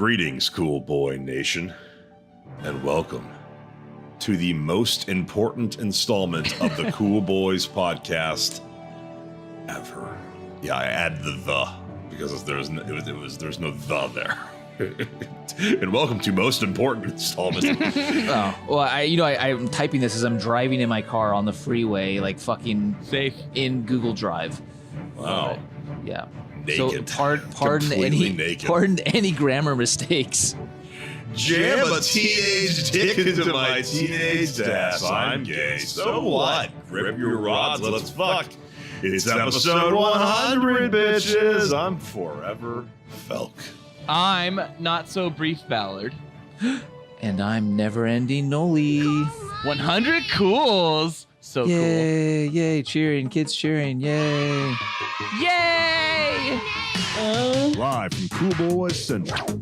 Greetings, Cool Boy Nation, and welcome to the most important installment of the Cool Boys podcast ever. Yeah, I add the because there's no the there. And welcome to most important installment. Oh, well, I'm typing this as I'm driving in my car on the freeway, like fucking safe in Google Drive. Wow. Yeah. Naked. So pardon any grammar mistakes. Jam a teenage dick into my teenage ass. I'm gay. So what? Grip your rods, let's fuck. It's episode 100, bitches. I'm forever Felk. I'm not so brief Ballard. And I'm never-ending Noli. 100 cools. So Yay, yay, cheering, kids cheering, yay. cool. Yay! Live from Cool Boys Central. You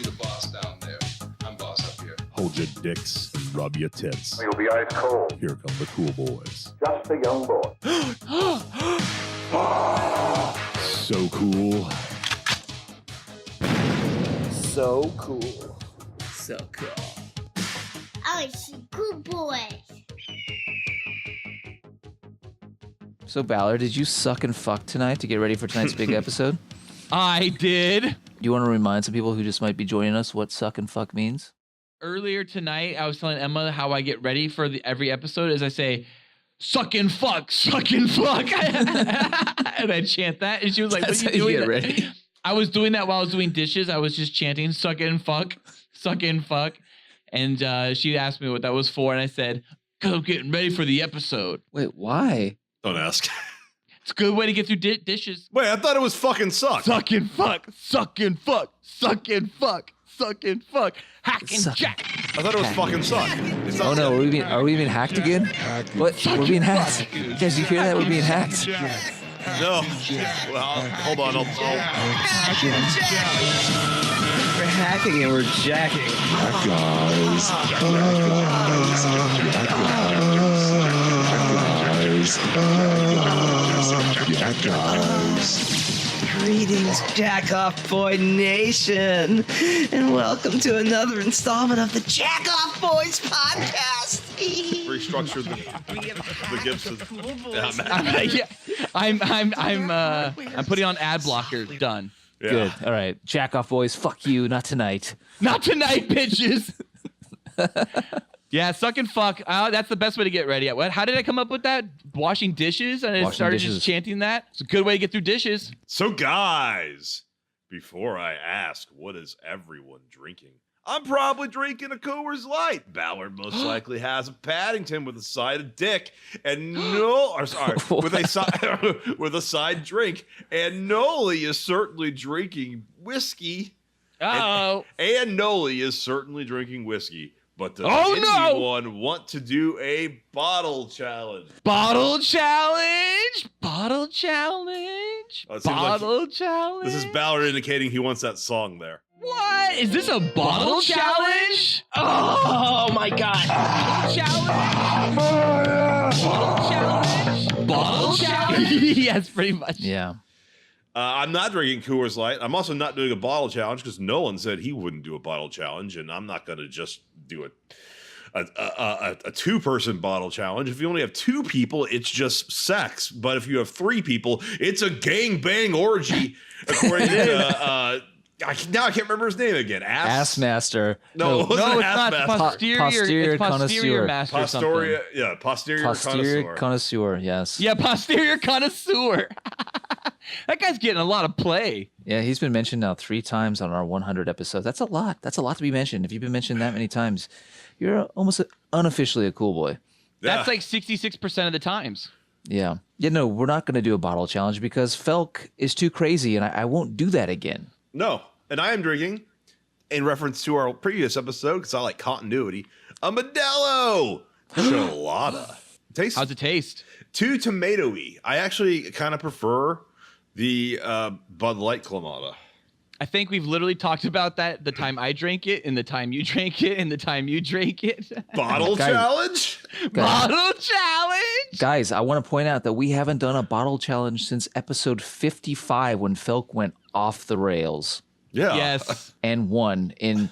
the boss down there. I'm boss up here. Hold your dicks and rub your tits. You'll be ice cold. Here come the Cool Boys. Just a young boy. So cool. So cool. So cool. Oh, it's a good boy. So, Ballard, did you suck and fuck tonight to get ready for tonight's big episode? I did. Do you want to remind some people who just might be joining us what suck and fuck means? Earlier tonight, I was telling Emma how I get ready for every episode is I say, suck and fuck, suck and fuck. And I chant that. And she was like, That's what are you how doing? you get ready? I was doing that while I was doing dishes. I was just chanting, suck and fuck, suck and fuck. And she asked me what that was for. And I said, because I'm getting ready for the episode. Wait, why? Don't ask. It's a good way to get through dishes. Wait, I thought it was fucking suck. Suck and fuck, suck and fuck, suck and fuck, suck and fuck, hack and Suck. jack. I thought it was fucking suck. It's not Oh no, are we being hacked again? What? We're being hacked. Guys, you hear that? We're being hacked. No. Well, hold on. We're hacking and we're jacking. Greetings, Jack Off Boy Nation, and welcome to another installment of the Jack Off Boys podcast. Restructured the Gibson. I'm putting on ad blocker. Done. Yeah. Good. All right. Jack off, boys. Fuck you. Not tonight. Not tonight, bitches. Yeah, suck and fuck. That's the best way to get ready. How did I come up with that? Washing dishes, and I Washing started dishes. just chanting that. It's a good way to get through dishes. So, guys, before I ask, what is everyone drinking? I'm probably drinking a Coors Light. Ballard most likely has a Paddington with a side of dick, and with a side drink. And Noli is certainly drinking whiskey. Oh, And Noli is certainly drinking whiskey. But does Oh, no! anyone want to do a bottle challenge? bottle challenge, bottle challenge, Oh, it seems like bottle challenge. This is Ballard indicating he wants that song there. What? Is this a bottle challenge? Oh my god! Challenge? Bottle challenge? Bottle challenge? Yes, pretty much. Yeah. I'm not drinking Coors Light. I'm also not doing a bottle challenge because Nolan said he wouldn't do a bottle challenge, and I'm not going to just do a two-person bottle challenge. If you only have two people, it's just sex. But if you have three people, it's a gangbang orgy, according to I can't remember his name again. Ass master. No, it wasn't No, it's ass not master. posterior. Posterior It's posterior connoisseur. master or something. Posterior Posterior connoisseur. connoisseur. Yes. Yeah, posterior connoisseur. That guy's getting a lot of play. Yeah, he's been mentioned now 3 times on our 100 episodes. That's a lot. That's a lot to be mentioned. If you've been mentioned that many times, you're almost unofficially a cool boy. Yeah. That's like 66% of the times. Yeah. Yeah, no, we're not going to do a bottle challenge because Felk is too crazy, and I won't do that again. No, and I am drinking, in reference to our previous episode, because I like continuity, a Modelo Chelada. How's it taste? Too tomatoey. I actually kind of prefer the Bud Light Clamato. I think we've literally talked about that the time I drank it, and the time you drank it, and the time you drank it. Bottle Guys. challenge? Bottle challenge. Guys, I want to point out that we haven't done a bottle challenge since episode 55 when Felk went off the rails. Yeah. Yes. and won. In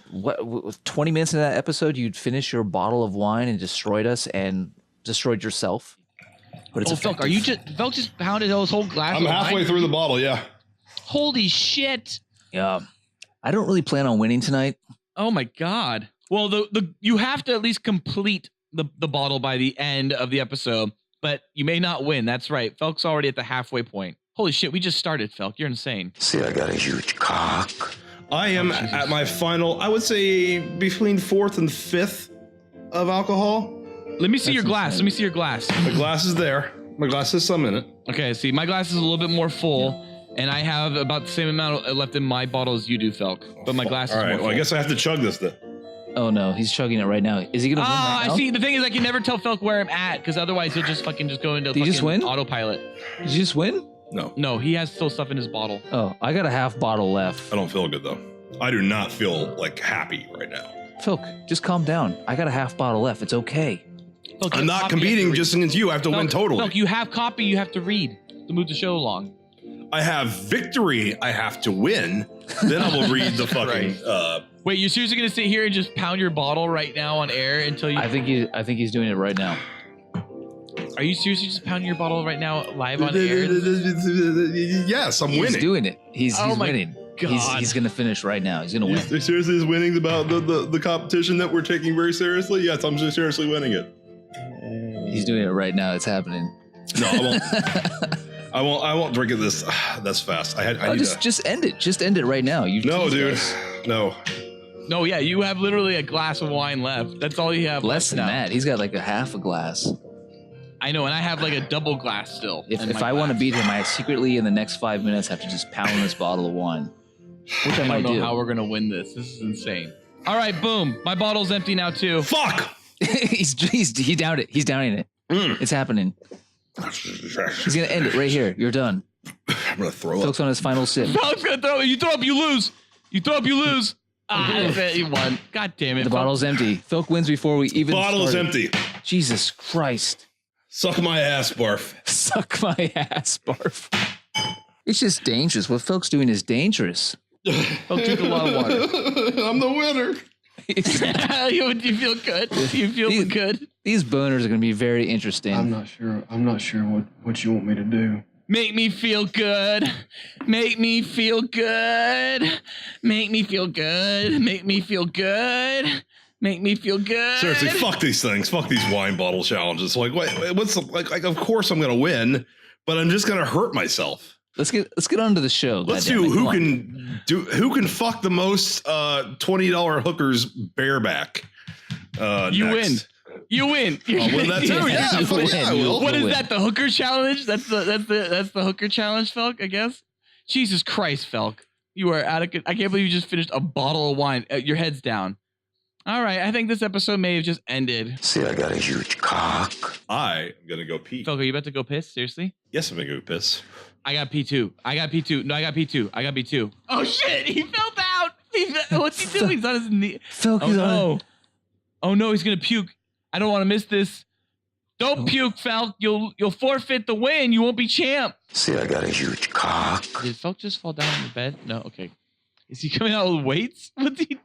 20 minutes in that episode, you'd finish your bottle of wine and destroyed us and destroyed yourself. But it's Felk, are you Felk just pounded those whole glass? I'm of halfway wine? through the bottle. Yeah. Holy shit! Yeah. I don't really plan on winning tonight. Oh my god. Well, the you have to at least complete the bottle by the end of the episode, but you may not win. That's right. Felk's already at the halfway point. Holy shit, we just started, Felk. You're insane. See, I got a huge cock. I am at my final, I would say between 4th and 5th of alcohol. Let me see your glass. Let me see your glass. The glass is there. My glass has some in it. Okay, see, my glass is a little bit more full, and I have about the same amount left in my bottle as you do, Felk. But my glass is All right. more full. Well, I guess I have to chug this then. Oh no, he's chugging it right now. Is he gonna win right I now? see. The thing is, I can never tell Felk where I'm at, because otherwise he'll just fucking just go into Did you just win? autopilot. Did you just win? No, No, he has still stuff in his bottle. Oh, I got a half bottle left. I don't feel good though. I do not feel like happy right now. Philk, just calm down. I got a half bottle left. It's okay. Felk, you I'm have not copy, you have competing to read. just against you. I have to win Felk, totally. Felk, you have copy. You have to read to move the show along. I have victory. I have to win. Then I will read the fucking. Wait, you're seriously gonna sit here and just pound your bottle right now on air until you? I think he's doing it right now. Are you seriously just pounding your bottle right now live on air? Yes, I'm He's winning. doing it. He's Oh my winning. God. He's gonna finish right now. He's gonna win. Seriously is winning about the competition that we're taking very seriously. Yes, I'm just seriously winning it. He's doing it right now. It's happening. No, I won't. I won't drink it this. That's fast. I need Just end it. Just end it right now. You No, teased dude. us. No. No, yeah, you have literally a glass of wine left. That's all you have. Less than left now. that. He's got like a half a glass. I know, and I have like a double glass still. If in my I want to glass. beat him, I secretly in the next 5 minutes have to just pound this bottle of wine, which I I might don't know do. how we're gonna win this. This is insane. All right, boom. My bottle's empty now too. Fuck. he downed it. He's downing it. It's happening. He's gonna end it right here. You're done. I'm gonna throw up. Folks on his final sip. Felk's gonna throw it. You throw up, you lose. You throw up, you lose. I bet you won. God damn it. The Felk. bottle's empty. Philk wins before we even Bottle is started. empty. Jesus Christ. Suck my ass, barf. Suck my ass, barf. It's just dangerous. What Philk's doing is dangerous. Felk, drink a lot of water. I'm the winner. You feel good? You feel good? These boners are going to be very interesting. I'm not sure what you want me to do. Make me feel good. Make me feel good. Make me feel good. Make me feel good. Make me feel good. Seriously, fuck these things. Fuck these wine bottle challenges. Like, what's the, like? Of course, I'm gonna win, but I'm just gonna hurt myself. Let's get on to the show. Let's goddammit. do Come on. who can fuck the most $20 hookers bareback. You next. win. You win. I'll win that too. Yeah, You fuck win. yeah, I You will. What is win. that? The hooker challenge? That's the hooker challenge, Felk, I guess. Jesus Christ, Felk. You are out of I can't believe you just finished a bottle of wine. Your head's down. All right, I think this episode may have just ended. See, I got a huge cock. I'm gonna go pee. Felk, are you about to go piss? Seriously? Yes, I'm gonna go piss. I got P2. I got P2. No, I got P2. I got P2. Oh shit! He fell down. What's he doing? He's on his knee. Philk Oh is on. no! Oh no! He's gonna puke. I don't want to miss this. Don't puke, Felk. You'll forfeit the win. You won't be champ. See, I got a huge cock. Did Felk just fall down in the bed? No. Okay. Is he coming out with weights? What's he?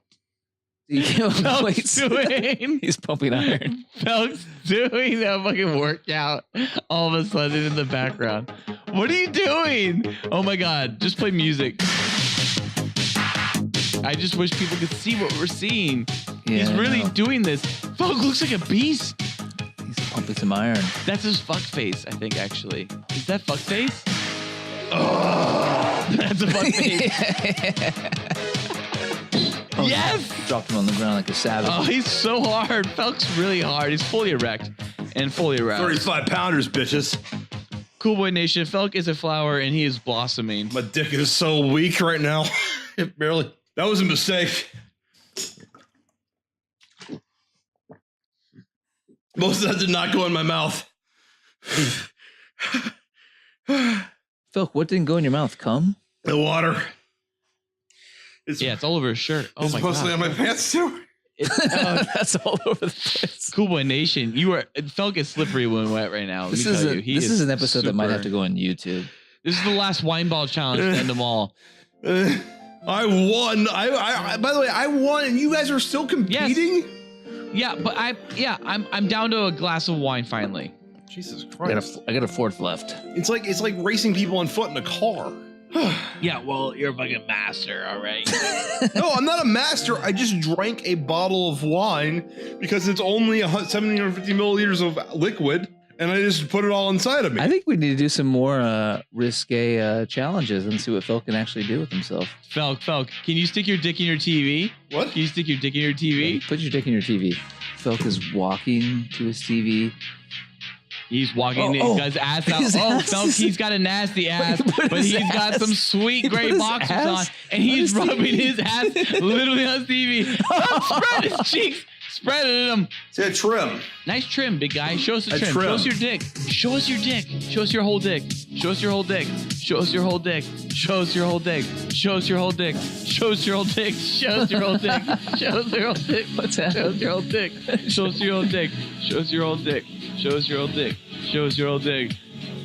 Felk's doing? He's pumping iron. Felk's doing a fucking workout all of a sudden in the background. What are you doing? Oh my God. Just play music. I just wish people could see what we're seeing. He's Yeah, I really know. doing this. Felk looks like a beast. He's pumping some iron. That's his fuck face, I think, actually. Is that fuck face? Oh, that's a fuck face. Oh, Yes! he dropped him on the ground like a savage. Oh, he's so hard. Felk's really hard. He's fully erect and fully aroused. 35 pounders, bitches. Cool Boy Nation, Felk is a flower and he is blossoming. My dick is so weak right now. It barely. That was a mistake. Most of that did not go in my mouth. Philk, what didn't go in your mouth? Cum? The water. Yeah, it's all over his shirt. Oh It's my mostly God. on my pants too. That's all over the place. Cool Boy Nation, Felk is slippery when wet right now. Let This me is tell you. He this is an episode that might super- have to go on YouTube. This is the last wine ball challenge to end them all. Oh I won. I by the way, I won, and you guys are still competing. Yeah, but I'm down to a glass of wine finally. Jesus I Christ! got a fourth left. It's like racing people on foot in a car. Yeah, well, you're a fucking master, all right. No, I'm not a master. I just drank a bottle of wine because it's only 750 milliliters of liquid, and I just put it all inside of me. I think we need to do some more risque challenges and see what Phil can actually do with himself. Felk, can you stick your dick in your TV? What? Can you stick your dick in your TV? Put your dick in your TV. Phil is walking to his TV. He's walking, he's got his ass out. Felk, he's got a nasty ass, but he's got some sweet gray boxers on, and he's rubbing his ass literally on his TV. Spread his cheeks, spread it in him. It's a trim. Nice trim, big guy. Show us the trim. trim. Show us your dick. Show us your dick. Show us your whole dick. Show us your whole dick. Show us your whole dick. Show us your whole dick. Show us your whole dick. Show us your whole dick. Show us your whole dick. Show us your whole dick. What's that? Show us your whole dick. Show us your whole dick. Show us your whole dick. Show us your whole dick. Show us your whole dick.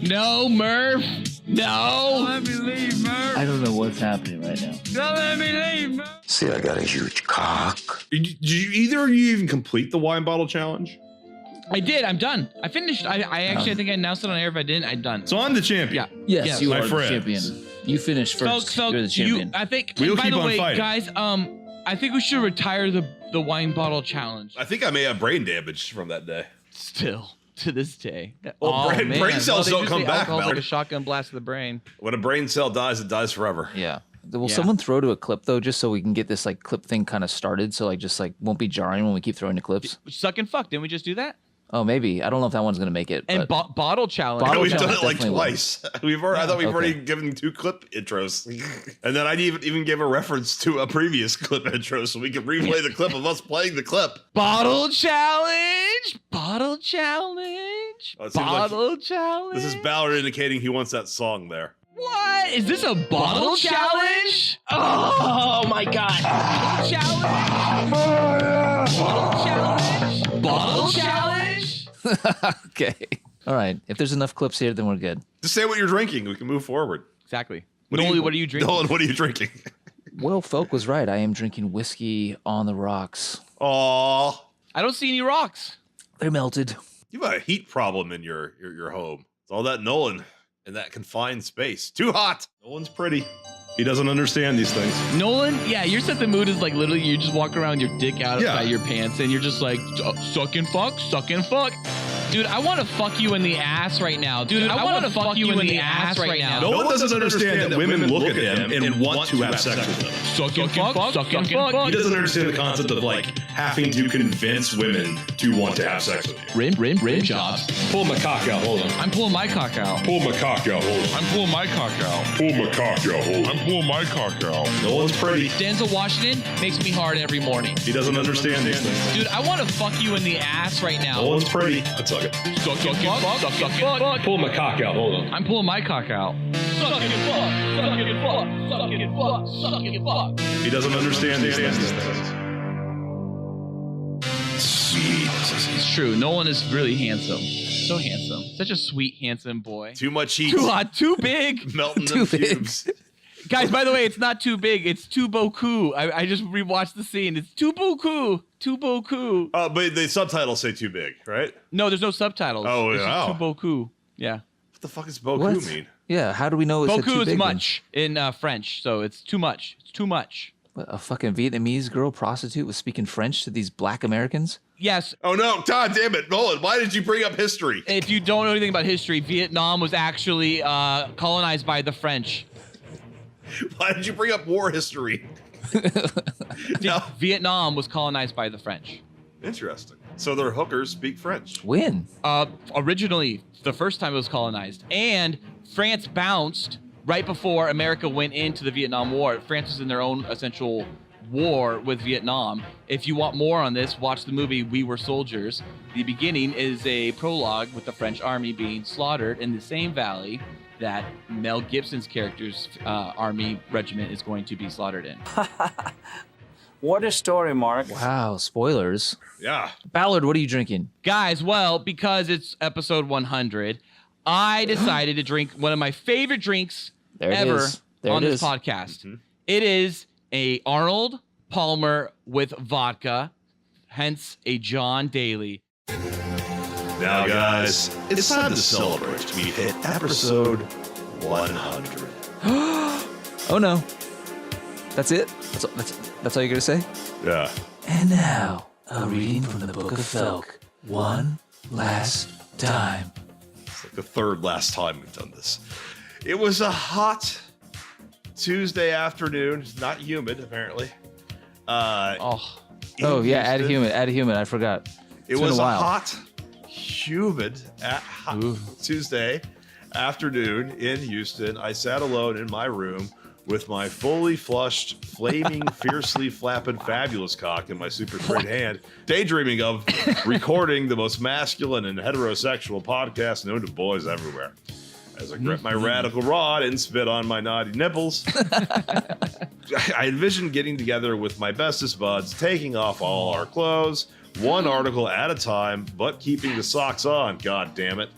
No, Murph. No. Let me leave, Murph. I don't know what's happening right now. Don't let me leave, Murph. See, I got a huge cock. Did you either of you even complete the wine bottle challenge? I did. I'm done. I finished. I actually I think I announced it on air. If I didn't, I'm done. So I'm the champion. Yeah. Yes, you my are the friends. champion. You finished first. Felk, You're the champion. I think. We'll By keep the on way, fighting. guys, I think we should retire the wine bottle challenge. I think I may have brain damage from that day. Still to this day. Well, brain cells they don't do come say back, alcohol's like Mallory. a shotgun blast to the brain. When a brain cell dies, it dies forever. Yeah. Will Yeah. someone throw to a clip though, just so we can get this like clip thing kind of started, so like just like won't be jarring when we keep throwing the clips? Suck and fuck. Didn't we just do that? Oh, maybe. I don't know if that one's gonna make it. And but bottle challenge. Bottle We've done challenge it like definitely twice. I thought we've Okay. already given 2 clip intros, and then I even gave a reference to a previous clip intro, so we can replay the clip of us playing the clip. Bottle challenge. Bottle challenge. Oh, it seems like Bottle challenge. This is Ballard indicating he wants that song there. What? Is this a bottle challenge? Oh my god. Bottle challenge? Bottle challenge? Bottle challenge? okay. All right. If there's enough clips here, then we're good. Just say what you're drinking. We can move forward. Exactly. What What are you drinking? Nolan, what are you drinking? Well, Folk was right. I am drinking whiskey on the rocks. Aw, I don't see any rocks. They're melted. you have a heat problem in your home. It's all that Nolan in that confined space. Too hot. Nolan's pretty. He doesn't understand these things. Nolan, yeah, your set the mood is like literally you just walk around with your dick out Yeah. outside your pants and you're just like suck and fuck, suck and fuck. Dude, I want to fuck you in the ass right now. Dude, I want to fuck you in the ass right now. No one doesn't understand that women look at him and want to have sex with him. Suck and fuck, suck and fuck. He doesn't understand the concept of like having to convince women to want to have sex with you. Rim jobs. Pull my cock out, hold on. I'm pulling my cock out. Pull my cock out, hold on. I'm pulling my cock out. Pull my cock out, hold I'm pulling my cock out. Nolan's pretty. Denzel Washington makes me hard every morning. He doesn't understand these things. Dude, I want to fuck you in the ass right now. Nolan's pretty. Let's suck it. Suck and fuck, suck and fuck. Pull my cock out, hold on. I'm pulling my cock out. Suck and fuck, suck and fuck, suck and fuck, suck and fuck. He doesn't understand these things. It's true. Nolan is really handsome. So handsome. Such a sweet, handsome boy. Too much heat. Too hot, too big. Melting Too them big. cubes. Guys, by the way, it's not too big. It's too beaucoup. I just rewatched the scene. It's too beaucoup. Too beaucoup. But the subtitles say too big, right? No, there's no subtitles. Oh, It's just wow. too beaucoup. Yeah. What the fuck does Boku What? mean? Yeah. How do we know it's Beaucoup too is big then? much in French, so it's too much. It's too much. What, a fucking Vietnamese girl prostitute was speaking French to these black Americans? Yes, Oh no, God damn it, Nolan, why did you bring up history? if you don't know anything about history, Vietnam was actually colonized by the French. Why did you bring up war history? No. Vietnam was colonized by the French. Interesting. So their hookers speak French. When? Originally, the first time it was colonized, and France bounced right before America went into the Vietnam War. France was in their own essential war with Vietnam. If you want more on this, watch the movie We Were Soldiers. The beginning is a prologue with the French army being slaughtered in the same valley that Mel Gibson's character's army regiment is going to be slaughtered in. What a story, Mark. Wow, spoilers. Yeah. Ballard, what are you drinking? Guys, well, because it's episode 100, I decided to drink one of my favorite drinks There it ever is. There on it this is. podcast. It is a Arnold Palmer with vodka, hence a John Daly. Now, guys, it's time to celebrate. We hit episode 100. Oh no. That's it? That's all you're gonna say? Yeah. And now, a reading from the Book of Felk. One last time. It's like the third last time we've done this. It was a hot Tuesday afternoon. It's not humid, apparently. Oh yeah, add a human. I forgot. It was a hot, humid Tuesday afternoon in Houston. I sat alone in my room with my fully flushed, flaming, fiercely flapping, fabulous cock in my super straight hand, daydreaming of recording the most masculine and heterosexual podcast known to boys everywhere. As I grip my radical rod and spit on my naughty nipples, I envisioned getting together with my bestest buds, taking off all our clothes, one article at a time, but keeping the socks on, god damn it.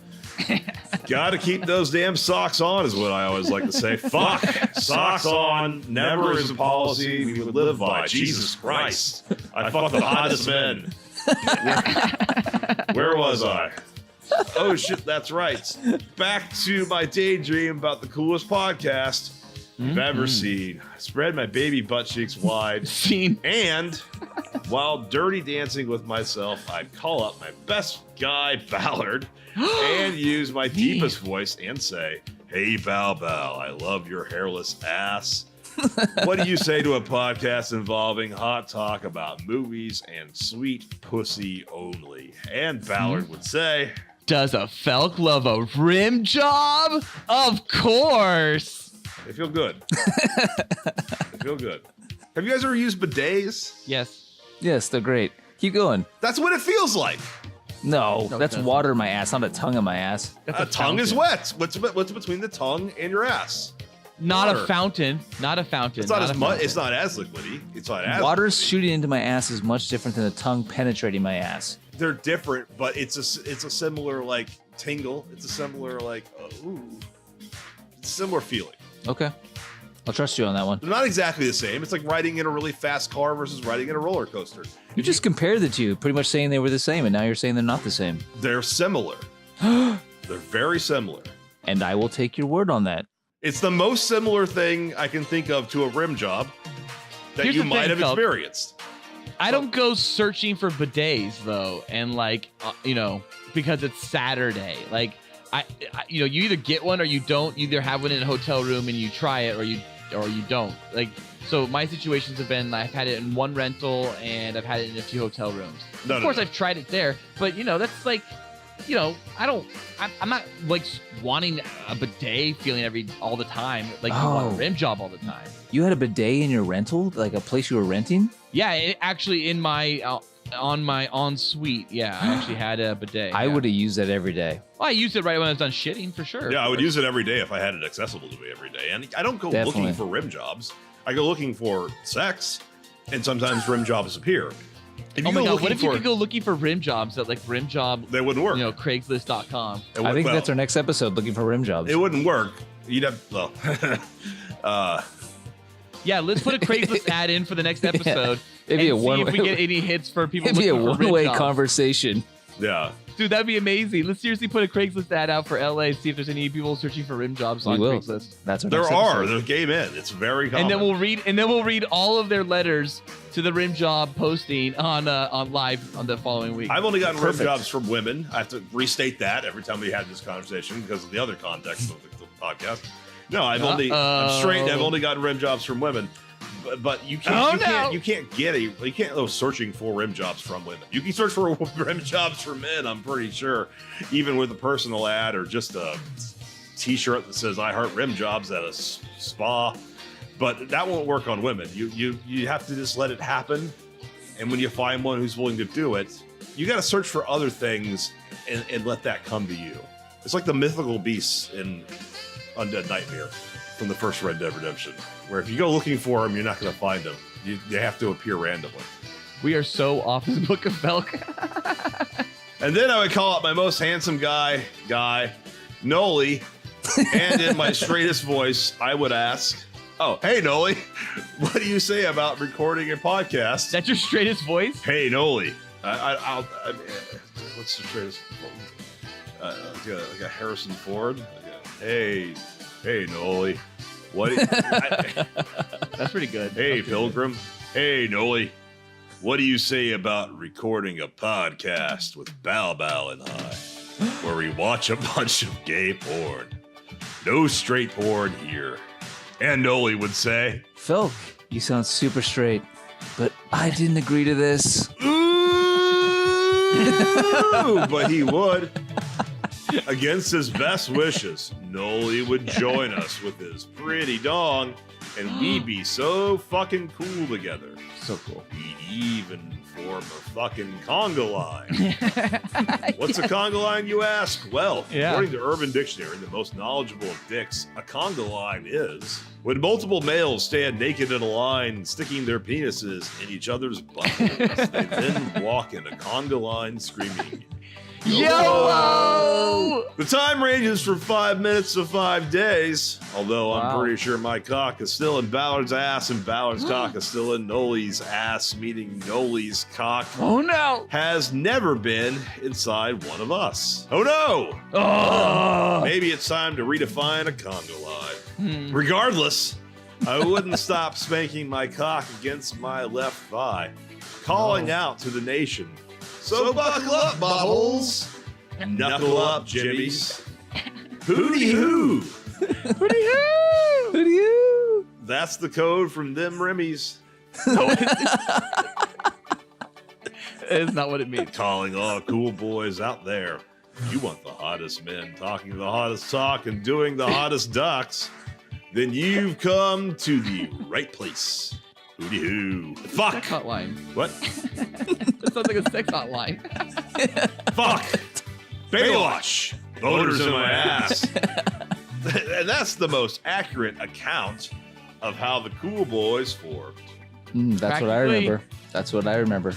Gotta keep those damn socks on is what I always like to say. Fuck, socks on never is a policy we would live by. Jesus Christ. I fuck the hottest men. Where was I? Oh shit, that's right. Back to my daydream about the coolest podcast you've ever seen. I spread my baby butt cheeks wide. And while dirty dancing with myself, I'd call up my best guy, Ballard, and use my deepest voice and say, "Hey, Bow Bow, I love your hairless ass." What do you say to a podcast involving hot talk about movies and sweet pussy only? And Ballard would say, "Does a Felk love a rim job? Of course." They feel good. They feel good. Have you guys ever used bidets? Yes. Yes, they're great. Keep going. That's what it feels like. No, that's water in my ass, not a tongue in my ass. A tongue is wet. What's between the tongue and your ass? Not Water. a fountain. Not a fountain. It's not as much. It's not as liquidy. It's not as. Water's shooting into my ass is much different than the tongue penetrating my ass. They're different, but it's a similar like tingle. It's a similar like it's a similar feeling. Okay, I'll trust you on that one. They're not exactly the same. It's like riding in a really fast car versus riding in a roller coaster. You just compared the two, pretty much saying they were the same, and now you're saying they're not the same. They're similar. They're very similar. And I will take your word on that. It's the most similar thing I can think of to a rim job that Here's you the might thing, have Felk. experienced. I don't go searching for bidets though, and like because it's Saturday. Like you either get one or you don't. You either have one in a hotel room and you try it, or you don't. Like, so my situations have been I've had it in one rental and I've had it in a few hotel rooms. Of course, I've tried it there, but that's like, I'm not like wanting a bidet feeling all the time. Like you want a rim job all the time. You had a bidet in your rental, like a place you were renting? Yeah, actually in my on my ensuite. Yeah, I actually had a bidet. I would have used that every day. Well, I used it right when I was done shitting for sure. Yeah, I would use it every day if I had it accessible to me every day. And I don't go looking for rim jobs. I go looking for sex, and sometimes rim jobs appear. Oh my god, what if you could go looking for rim jobs at like rim job? They wouldn't work. Craigslist.com. I think that's our next episode, looking for rim jobs. It wouldn't work. You'd have, yeah, let's put a Craigslist ad in for the next episode. It'd be and a see if we get any hits for people It'd be a looking for rim one-way jobs. conversation. Yeah. Dude, that'd be amazing. Let's seriously put a Craigslist ad out for LA, see if there's any people searching for rim jobs on Craigslist. That's what there are. There's gay men. It's very common. And then we'll read all of their letters to the rim job posting on live on the following week. I've only gotten rim jobs from women. I have to restate that every time we had this conversation because of the other context of the podcast. No, I'm straight. I've only gotten rim jobs from women. But you can't. You can't go searching for rim jobs from women. You can search for rim jobs for men. I'm pretty sure, even with a personal ad or just a T-shirt that says "I heart rim jobs" at a spa. But that won't work on women. You have to just let it happen. And when you find one who's willing to do it, you got to search for other things and let that come to you. It's like the mythical beasts in Undead Nightmare from the first Red Dead Redemption, where if you go looking for them, you're not going to find them. They have to appear randomly. We are so off the Book of Felk. And then I would call out my most handsome guy, Noli, and in my straightest voice, I would ask, Oh, hey, Noli. What do you say about recording a podcast? That's your straightest voice? Hey, Noli. What's the straightest? Like a Harrison Ford. Hey, Noli. What? That's pretty good. Hey, Pilgrim. Hey, Noli. What do you say about recording a podcast with Bao and I, where we watch a bunch of gay porn? No straight porn here. And Noli would say, Phil, you sound super straight, but I didn't agree to this. ooh, but he would. Against his best wishes, Noli would join us with his pretty dong, and we'd be so fucking cool together. So cool. We'd even form a fucking conga line. What's a conga line, you ask? Well, according to Urban Dictionary, the most knowledgeable of dicks, a conga line is when multiple males stand naked in a line, sticking their penises in each other's buttholes. They then walk in a conga line screaming, YOLO! The time ranges from 5 minutes to 5 days, although I'm pretty sure my cock is still in Ballard's ass and Ballard's cock is still in Noli's ass, meaning Noli's cock has never been inside one of us. Oh no! Maybe it's time to redefine a conga line. Regardless, I wouldn't stop spanking my cock against my left thigh, calling out to the nation, so buckle up, buttholes. Knuckle up, jimmies. Hooty hoo. Hooty hoo! Hooty hoo! That's the code from them Remmies. It's not what it means. Calling all cool boys out there. You want the hottest men talking the hottest talk and doing the hottest ducks, then you've come to the right place. Hooty hoo. Fuck. Sex hotline. What? That sounds like a sex hotline. Fuck. Baywatch. Voters in my ass. And that's the most accurate account of how the Cool Boys formed. That's what I remember. That's what I remember.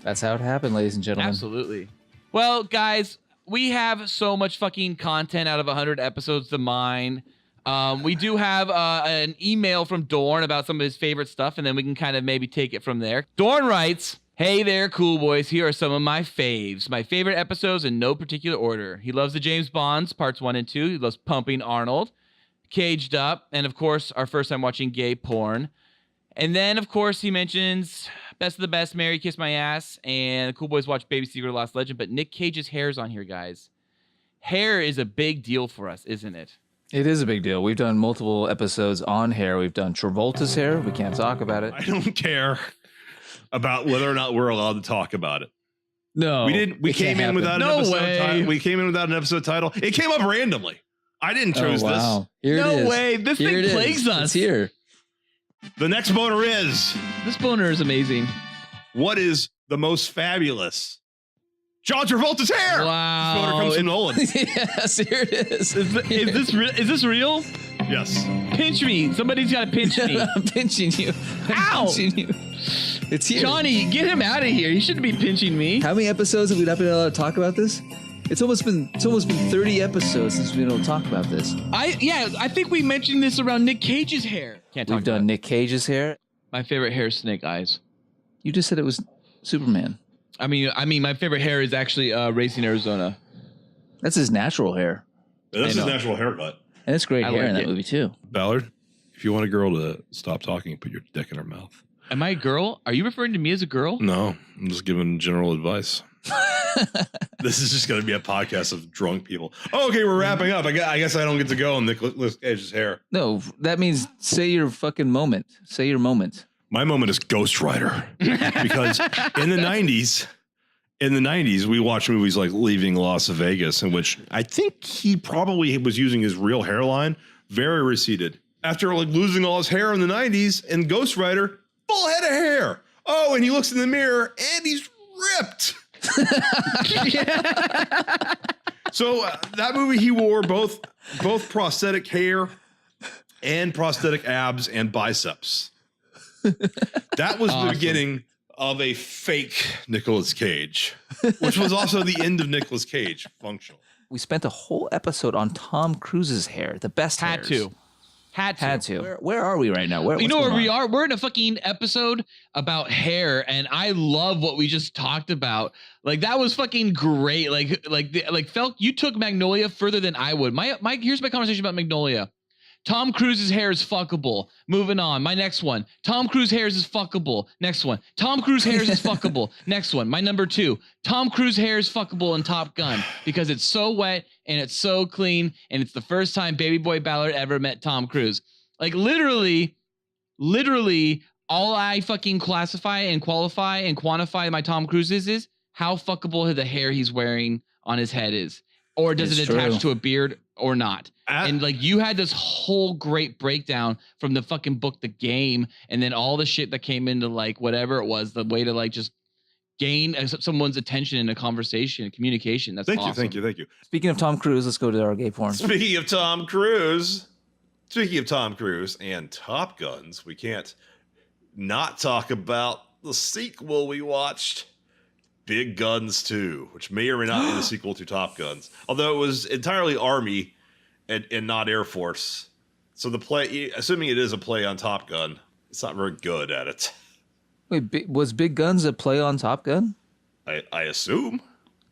That's how it happened, ladies and gentlemen. Absolutely. Well, guys, we have so much fucking content out of 100 episodes to mine. We do have an email from Dorn about some of his favorite stuff, and then we can kind of maybe take it from there. Dorn writes, hey there, cool boys. Here are some of my faves. My favorite episodes in no particular order. He loves the James Bonds, parts 1 and 2. He loves Pumping Arnold, Caged Up, and, of course, our first time watching gay porn. And then, of course, he mentions Best of the Best, Mary Kiss My Ass, and the Cool Boys watch Baby Secret Lost Legend. But Nick Cage's hair's on here, guys. Hair is a big deal for us, isn't it? It is a big deal. We've done multiple episodes on hair. We've done Travolta's hair. We can't talk about it. I don't care about whether or not we're allowed to talk about it. No, we didn't. We came in without an episode title. We came in without an episode title. It came up randomly. I didn't choose this. Here it is. No way. This Here thing plagues us. It's here. The next boner is. This boner is amazing. What is the most fabulous? John Travolta's hair. Wow. This boner comes from Nolan. Yes, here it is. Is this real? Yes. Pinch me. Somebody's got to pinch me. I'm pinching you. Ow. Pinching you. It's here. Johnny, get him out of here. He shouldn't be pinching me. How many episodes have we not been able to talk about this? It's almost been 30 episodes since we've been able to talk about this. I think we mentioned this around Nick Cage's hair. We've done Nick Cage's hair. My favorite hair is Snake Eyes. You just said it was Superman. I mean, my favorite hair is actually Racing Arizona. That's his natural hair. Yeah, that's his natural haircut. And it's great hair in that movie too. Ballard, if you want a girl to stop talking, put your dick in her mouth. Am I a girl? Are you referring to me as a girl? No, I'm just giving general advice. This is just going to be a podcast of drunk people. Oh, okay, we're wrapping up. I guess I don't get to go on Nicolas Cage's hair. No, that means say your fucking moment. Say your moment. My moment is Ghost Rider. Because in the 90s, we watched movies like Leaving Las Vegas, in which I think he probably was using his real hairline, very receded. After like losing all his hair in the 90s, in Ghost Rider, full head of hair. Oh, and he looks in the mirror and he's ripped. So that movie, he wore both prosthetic hair and prosthetic abs and biceps. That was the beginning of a fake Nicolas Cage, which was also the end of Nicolas Cage, functional. We spent a whole episode on Tom Cruise's hair, the best Had hairs. Had to. Where are we right now? You know where we are? We're in a fucking episode about hair, and I love what we just talked about. Like that was fucking great. Like Felk, you took Magnolia further than I would. Here's my conversation about Magnolia. Tom Cruise's hair is fuckable. Moving on. My next one. Tom Cruise hair is fuckable. Next one. Tom Cruise hair is fuckable. Next one. My number 2. Tom Cruise hair is fuckable in Top Gun because it's so wet and it's so clean and it's the first time Baby Boy Ballard ever met Tom Cruise. Like literally, all I fucking classify and qualify and quantify my Tom Cruise is how fuckable the hair he's wearing on his head is. Or does it attach to a beard or not? And like you had this whole great breakdown from the fucking book, The Game, and then all the shit that came into like whatever it was, the way to like just gain someone's attention in a conversation and communication. That's awesome. Thank you. Speaking of Tom Cruise, let's go to our gay porn. Speaking of Tom Cruise and Top Guns, we can't not talk about the sequel we watched, Big Guns 2, which may or may not be the sequel to Top Guns, although it was entirely Army and not Air Force. So the play, assuming it is a play on Top Gun, it's not very good at it. Wait, was Big Guns a play on Top Gun? I assume.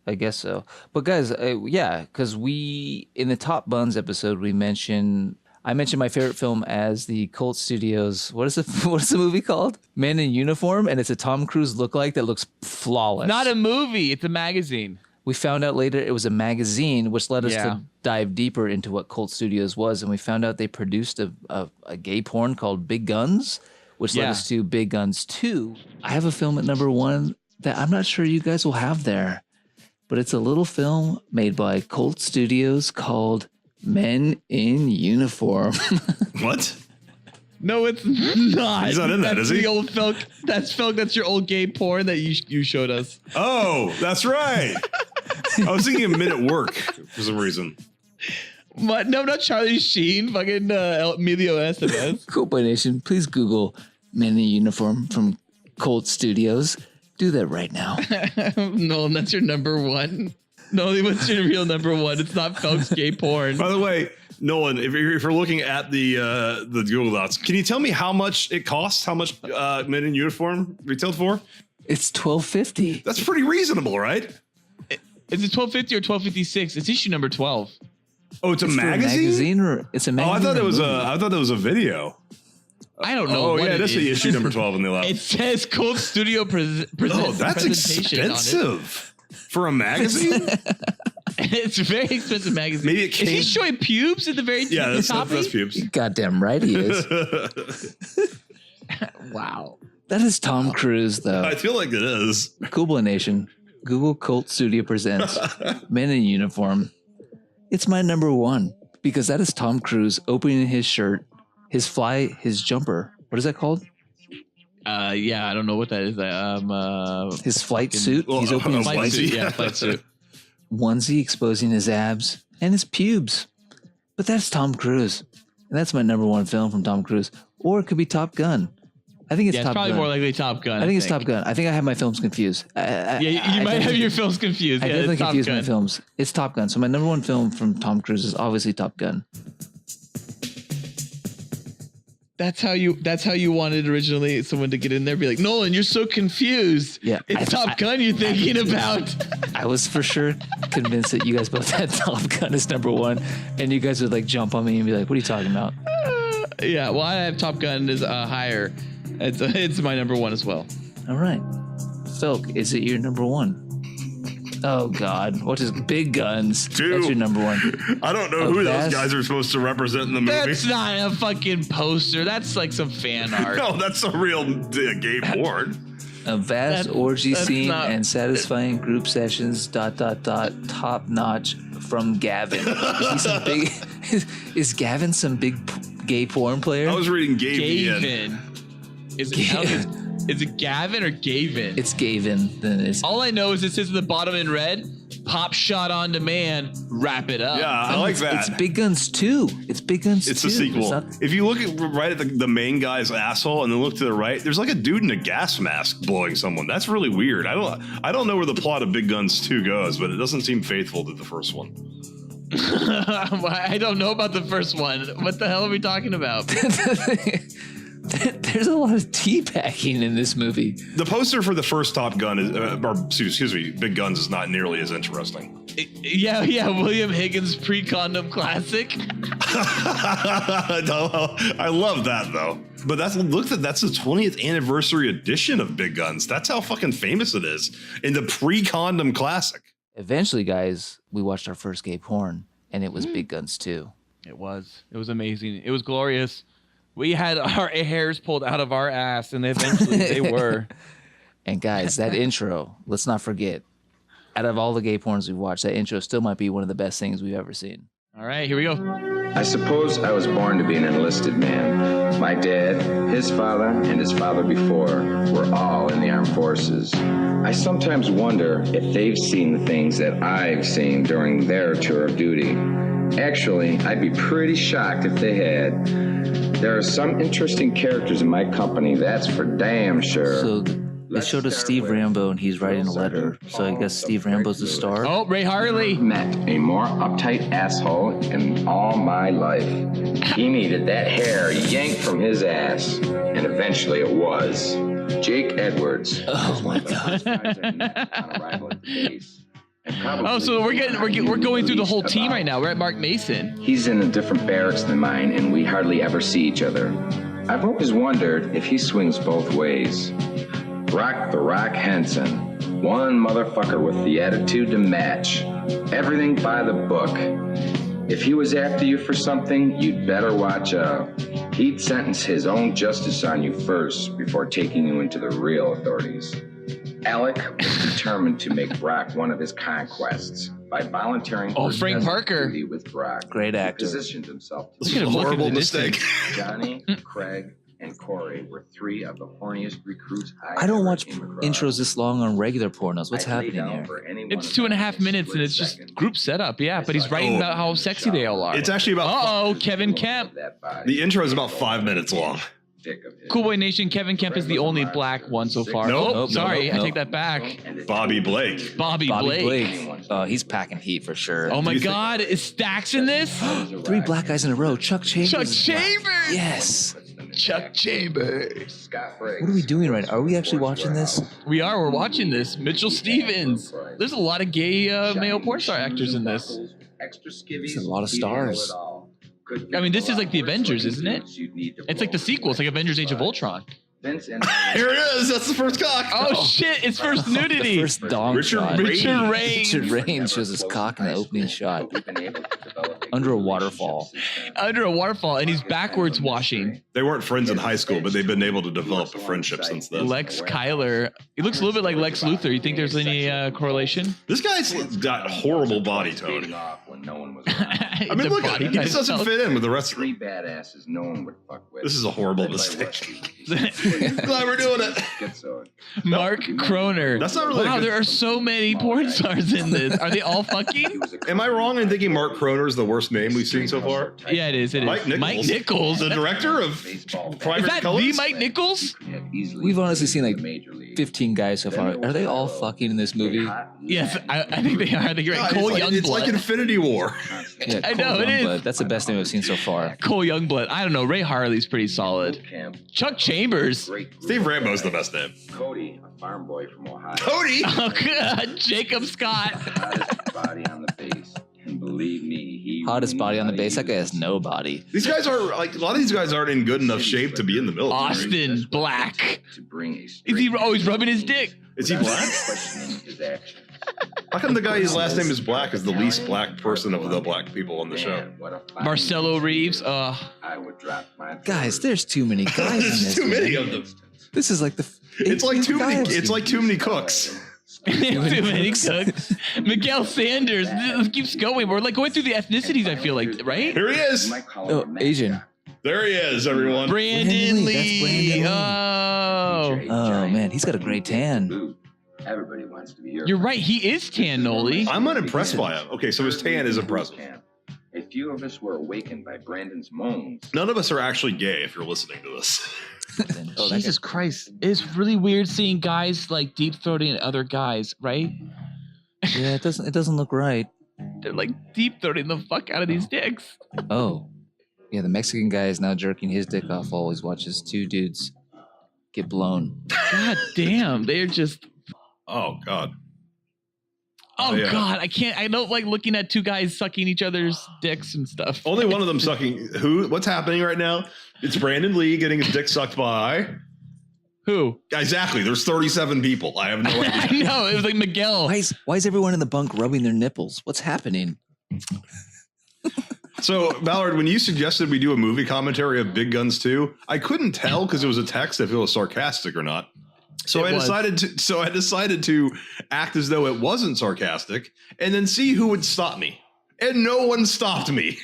I guess so. But guys, yeah, because we, in the Top Buns episode, I mentioned my favorite film as the Colt Studios. What is the movie called? Men in Uniform, and it's a Tom Cruise lookalike that looks flawless. Not a movie, it's a magazine. We found out later it was a magazine, which led us to dive deeper into what Colt Studios was, and we found out they produced a gay porn called Big Guns, which led us to Big Guns 2. I have a film at number 1 that I'm not sure you guys will have there, but it's a little film made by Colt Studios called Men in Uniform. What? No, it's not. He's not in that, is he? The old Felk. That's Felk. That's your old gay porn that you showed us. Oh, that's right. I was thinking of Men at Work for some reason. What? No, not Charlie Sheen. Fucking Emilio Estevez. Cool Boy Nation, please Google Men in Uniform from Colt Studios. Do that right now. Nolan, that's your number 1. Nolan, what's your real number 1? It's not Felk's gay porn. By the way, Nolan, if you're looking at the Google Docs, can you tell me how much it costs? How much Men in Uniform retailed for? It's $12.50. That's pretty reasonable, right? Is it $12.50 or $12.56? It's issue number 12. Oh, it's a magazine? Or it's a magazine. Oh, I thought it was a video. I don't know. Oh, yeah, that's the issue number 12 on the left. It says Cold Studio presents that's presentation expensive for a magazine. It's a very expensive magazine. Maybe it came... Is he showing pubes at the very top? That's pubes. Goddamn right he is. Wow. That is Tom Cruise, though. I feel like it is. Cool Boy Nation, Google Colt Studio presents Men in Uniform. It's my number 1 because that is Tom Cruise opening his shirt, his jumper. What is that called? Yeah, I don't know what that is. His flight suit. He's opening his flight suit. Yeah, flight suit. Onesie exposing his abs and his pubes. But that's Tom Cruise. And that's my number 1 film from Tom Cruise. Or it could be Top Gun. I think it's Top Gun. It's probably more likely Top Gun. I think it's Top Gun. I think I have my films confused. You might have your films confused. I definitely confused my films. It's Top Gun. So my number 1 film from Tom Cruise is obviously Top Gun. That's how you wanted originally someone to get in there, be like, Nolan, you're so confused. Yeah, it's Top Gun you're thinking about. I was for sure convinced that you guys both had Top Gun as number 1, and you guys would like jump on me and be like, "What are you talking about?" Yeah, well, I have Top Gun as higher. It's my number 1 as well. All right, Felk, is it your number 1? Oh God, what is Big Guns? 2. That's your number 1. I don't know who those guys are supposed to represent in the movie. That's not a fucking poster. That's like some fan art. No, that's a real gay porn. A vast orgy scene and satisfying group sessions. ... Top notch from Gavin. Is Gavin some big gay porn player? I was reading Gavin. Is it Gavin or Gavin? It's Gavin. Then it's all I know is it says at the bottom in red, pop shot on demand, wrap it up. Yeah, I like that. It's Big Guns 2. It's Big Guns 2. It's a sequel. If you look right at the main guy's asshole and then look to the right, there's like a dude in a gas mask blowing someone. That's really weird. I don't know where the plot of Big Guns 2 goes, but it doesn't seem faithful to the first one. I don't know about the first one. What the hell are we talking about? There's a lot of teabagging in this movie. The poster for the first Top Gun is, excuse me, Big Guns is not nearly as interesting. Yeah, William Higgins pre-condom classic. No, I love that though. But that's the 20th anniversary edition of Big Guns. That's how fucking famous it is in the pre-condom classic. Eventually, guys, we watched our first gay porn, and it was Big Guns 2. It was amazing. It was glorious. We had our hairs pulled out of our ass, and eventually they were. And guys, that intro, let's not forget, out of all the gay porns we've watched, that intro still might be one of the best things we've ever seen. All right, here we go. I suppose I was born to be an enlisted man. My dad, his father, and his father before were all in the armed forces. I sometimes wonder if they've seen the things that I've seen during their tour of duty. Actually, I'd be pretty shocked if they had. There are some interesting characters in my company, that's for damn sure. So they showed us Steve Rambo, and he's writing a letter. So I guess Steve Rambo's the star. Oh, Ray Harley. Met a more uptight asshole in all my life. He needed that hair yanked from his ass, and eventually it was. Jake Edwards. Oh my God. Oh, so we're going through the whole team right now. We're at Mark Mason. He's in a different barracks than mine, and we hardly ever see each other. I've always wondered if he swings both ways. Rock the Rock Henson. One motherfucker with the attitude to match. Everything by the book. If he was after you for something, you'd better watch out. He'd sentence his own justice on you first before taking you into the real authorities. Alec was determined to make Brock one of his conquests by volunteering for Frank Parker duty with Brock. Great actor. He positioned himself to This is a horrible mistake. Johnny, Craig, and Corey were three of the horniest recruits I don't watch intros this long on regular pornos. What's happening here? It's 2.5 minutes, and it's just group setup. Yeah, but he's writing about how sexy they all are. It's actually about. Kevin Kemp. The intro is about 5 minutes long. Cool Boy Nation, Kevin Kemp is the only black one so far. Nope, sorry, nope. I take that back. Bobby Blake. Bobby Blake. He's packing heat for sure. Oh my God, is Stacks in this? 3 black guys in a row. Chuck Chambers. Chuck Chambers. Yes. Chuck Chambers. What are we doing right now? Are we actually watching this? We are. We're watching this. Mitchell Stevens. There's a lot of gay male porn star actors in this. There's a lot of stars. I mean, this is like the Avengers, isn't it? It's like the sequel. It's like Avengers: Age of Ultron. Here it is. That's the first cock. Oh shit! It's first nudity. The first dong shot. Richard Raines. Richard Raines shows his cock in the opening shot. Under a waterfall. Under a waterfall, and he's backwards washing. They weren't friends in high school, but they've been able to develop a friendship since then. Lex Kyler. He looks a little bit like Lex Luthor. You think there's any correlation? This guy's got horrible body tone. I mean, look at him. He just doesn't fit in with the rest of them. Badasses no one would fuck with. This is a horrible mistake. Glad we're doing it. Mark Kroner. That's not really. Wow, there are so many porn stars in this. Are they all fucking? Am I wrong in thinking Mark Kroner is the worst name we've seen so far? Yeah, it is. Mike Nichols, the director of Private Is that Colors? the Mike Nichols? We've honestly seen like 15 guys so far. Are they all fucking in this movie? Yes, I think they are. I think you're right. Cole Youngblood. It's like Infinity War. Yeah, I know, it is. That's the best thing I've seen so far. Cole Youngblood. I don't know. Ray Harley's pretty solid. Chuck Chambers. Steve Rambo's the best name. Cody, a farm boy from Ohio. Cody? Oh, God. Jacob Scott. Hottest body on the base. And believe me, he Hottest body on the base. That guy has no body. These guys are like a lot of these guys aren't in good enough shape to be in the military. Austin Black. To bring a Is he always rubbing his dick? Is he black? questioning his actions. How come the guy whose last name is Black is the least black person of the black people on the show? Marcelo Reeves. I would drop my Guys, there's too many guys in There's this. too many movie. of them. This is like the. It's like too many. guys. It's like too many cooks. Too many cooks. Miguel Sanders. This keeps going. We're like going through the ethnicities, I feel like, right? Here he is. Oh, Asian. There he is, everyone. Brandon Lee. Lee. That's Brandon Oh man, he's got a great tan. Everybody wants to be here. You're right. He is tan, Noli. I'm unimpressed by him. Okay, so his tan is impressive. A few of us were awakened by Brandon's moans. None of us are actually gay if you're listening to this. Jesus Christ. It's really weird seeing guys like deep throating other guys, right? Yeah, it doesn't look right. They're like deep throating the fuck out of these dicks. Oh, yeah. The Mexican guy is now jerking his dick off while he watches two dudes get blown. God damn, they're just. Oh God. Oh yeah. God, I can't. I don't like looking at two guys sucking each other's dicks and stuff. Only one of them sucking. What's happening right now? It's Brandon Lee getting his dick sucked by. Who? Exactly. There's 37 people. I have no idea. I know. It was like Miguel. Why is everyone in the bunk rubbing their nipples? What's happening? So, Ballard, when you suggested we do a movie commentary of Big Guns 2, I couldn't tell because it was a text if it was sarcastic or not. So I decided to act as though it wasn't sarcastic and then see who would stop me. And no one stopped me.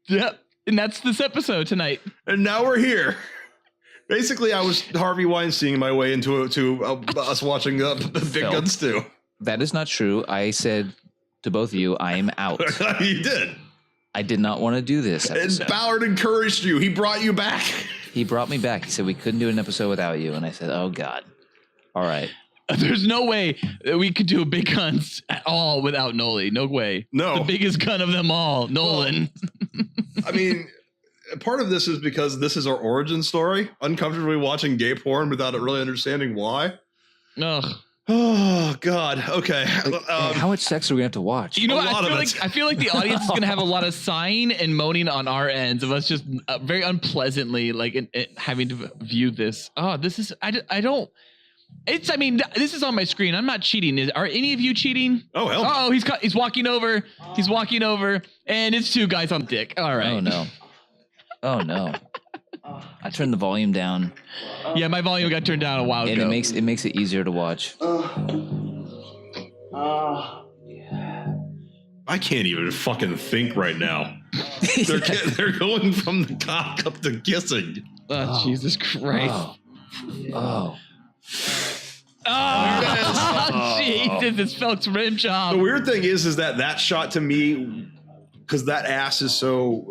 Yep. And that's this episode tonight. And now we're here. Basically, I was Harvey Weinstein my way into us watching Big Guns 2. That is not true. I said to both of you, I am out. You did. I did not want to do this episode. And Ballard encouraged you. He brought you back. He brought me back. He said we couldn't do an episode without you. And I said, oh, God. All right. There's no way that we could do a Big Guns at all without Noli. No way. No. The biggest gun of them all, Nolan. I mean, part of this is because this is our origin story. Uncomfortably watching gay porn without really understanding why. Ugh. Oh, God. Okay. How much sex are we going to have to watch? You know what? I feel like the audience is going to have a lot of sighing and moaning on our ends of us just very unpleasantly having to view this. Oh, this is, I don't. It's, I mean, this is on my screen. I'm not cheating. Are any of you cheating? Oh, hell. Oh, he's walking over. He's walking over, and it's two guys on dick. All right. Oh, no. Oh, no. I turned the volume down. Yeah, my volume got turned down a while ago. And it makes it easier to watch. I can't even fucking think right now. They're going from the cock up to kissing. Oh, Jesus Christ. Oh. Oh, Jesus, it's Felk's rim job. The weird thing is that shot to me, because that ass is so...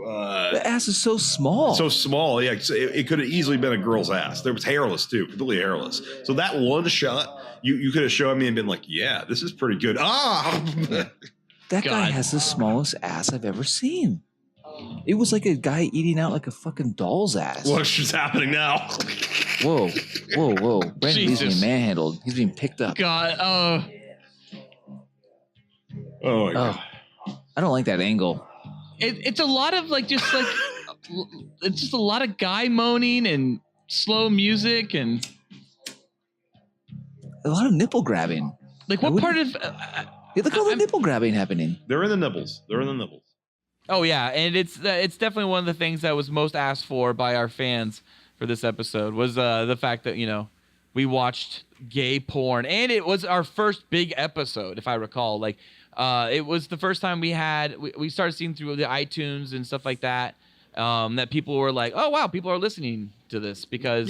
the ass is so small. So small, yeah. It could have easily been a girl's ass. There was hairless, too. Completely hairless. So that one shot, you could have shown me and been like, yeah, this is pretty good. That guy has the smallest ass I've ever seen. It was like a guy eating out like a fucking doll's ass. What's just happening now? Whoa. Brandon's being manhandled. He's being picked up. God, Oh, my God. I don't like that angle. It's a lot of it's just a lot of guy moaning and slow music and a lot of nipple grabbing. Like what part of... look at all the nipple grabbing happening. They're in the nibbles. Oh, yeah, and it's definitely one of the things that was most asked for by our fans for this episode was the fact that, we watched gay porn, and it was our first big episode, if I recall. Like, it was the first time we started seeing through the iTunes and stuff like that, that people were like, oh, wow, people are listening to this because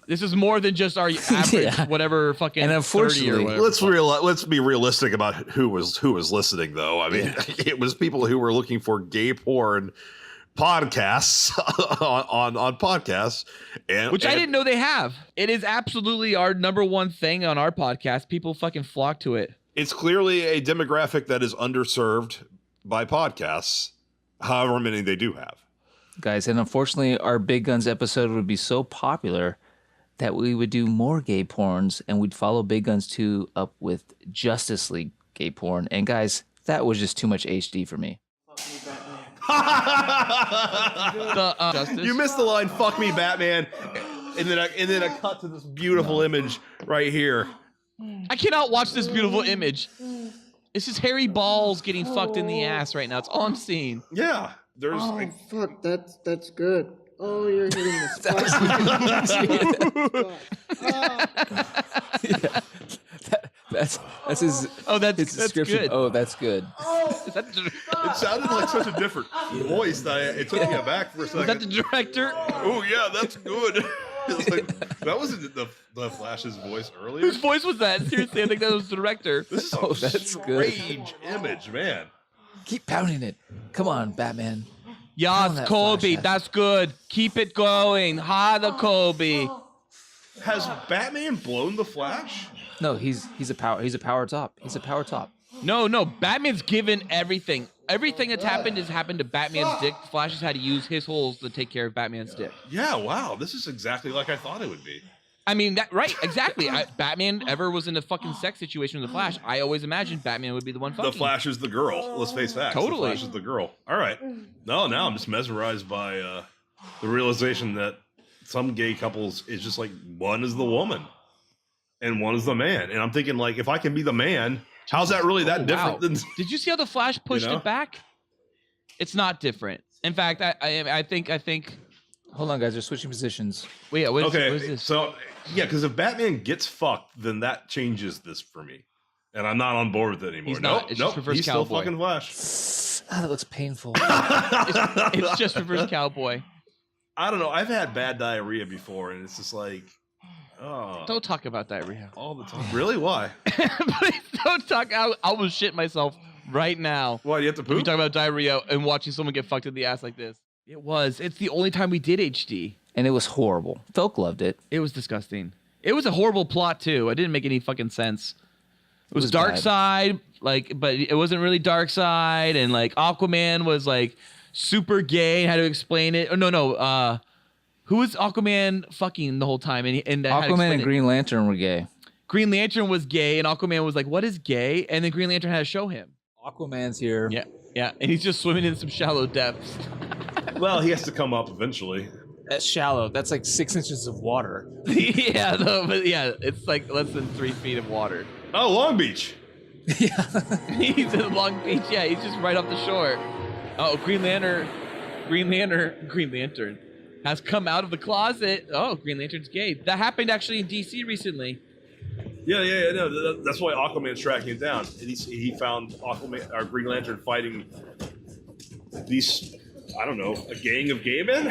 this is more than just our average whatever fucking. And unfortunately, 30 or whatever. Let's be realistic about who was listening, though. I mean, it was people who were looking for gay porn podcasts on podcasts, which I didn't know they have. It is absolutely our number one thing on our podcast. People fucking flock to it. It's clearly a demographic that is underserved by podcasts, however many they do have. Guys, and unfortunately, our Big Guns episode would be so popular that we would do more gay porns, and we'd follow Big Guns 2 up with Justice League gay porn. And guys, that was just too much HD for me. You missed the line, fuck me, Batman. And then I cut to this beautiful image right here. I cannot watch this beautiful image. It's just hairy balls getting fucked in the ass right now. It's all I'm seeing. Yeah. There's fuck, that's good. Oh, you're hitting the spot. That's his. Oh, that's description. Good. Oh, that's good. It sounded like such a different voice that it took me aback for a second. Is that the director? Oh yeah, that's good. That wasn't the Flash's voice earlier. Whose voice was that? Seriously, I think that was the director. This is that's strange image, man. Keep pounding it. Come on, Batman. Yes, Kobe, that's good. Keep it going. Harder, Kobe. Has Batman blown the Flash? No, he's a power top. He's a power top. No. Batman's given everything. Everything that's happened has happened to Batman's dick. Flash has had to use his holes to take care of Batman's dick. Yeah, wow. This is exactly like I thought it would be. I mean, right, exactly. Batman ever was in a fucking sex situation with the Flash, I always imagined Batman would be the one fucking. The Flash is the girl. Let's face facts. Totally. The Flash is the girl. All right. No, now I'm just mesmerized by the realization that some gay couples is just like one is the woman and one is the man. And I'm thinking, like, if I can be the man, how's that really that different than... Did you see how the Flash pushed it back? It's not different. In fact, I think... Hold on, guys. They're switching positions. Wait, what is this? So, yeah, because if Batman gets fucked, then that changes this for me. And I'm not on board with it anymore. He's not. It's just reverse he's cowboy. Still fucking Flash. Ah, that looks painful. it's just reverse cowboy. I don't know. I've had bad diarrhea before, and it's just like... Oh. Don't talk about diarrhea. All the time. Really? Why? Please don't talk. I will shit myself right now. Why, do you have to poop? You talk about diarrhea and watching someone get fucked in the ass like this. It was. It's the only time we did HD. And it was horrible. Felk loved it. It was disgusting. It was a horrible plot, too. It didn't make any fucking sense. It was Dark bad. Side, like, but it wasn't really Dark Side, and like Aquaman was like super gay and had to explain it. Oh, no. Who was Aquaman fucking the whole time? And Aquaman and Green Lantern were gay. Green Lantern was gay, and Aquaman was like, "What is gay?" And then Green Lantern had to show him. Aquaman's here. Yeah, and he's just swimming in some shallow depths. Well, he has to come up eventually. That's shallow. That's like 6 inches of water. But it's like less than 3 feet of water. Oh, Long Beach. Yeah. He's in Long Beach. Yeah, he's just right off the shore. Oh, Green Lantern has come out of the closet. Oh, Green Lantern's gay. That happened actually in DC recently. Yeah. No, that's why Aquaman's tracking it down. And he found Aquaman or Green Lantern fighting these, I don't know, a gang of gay men.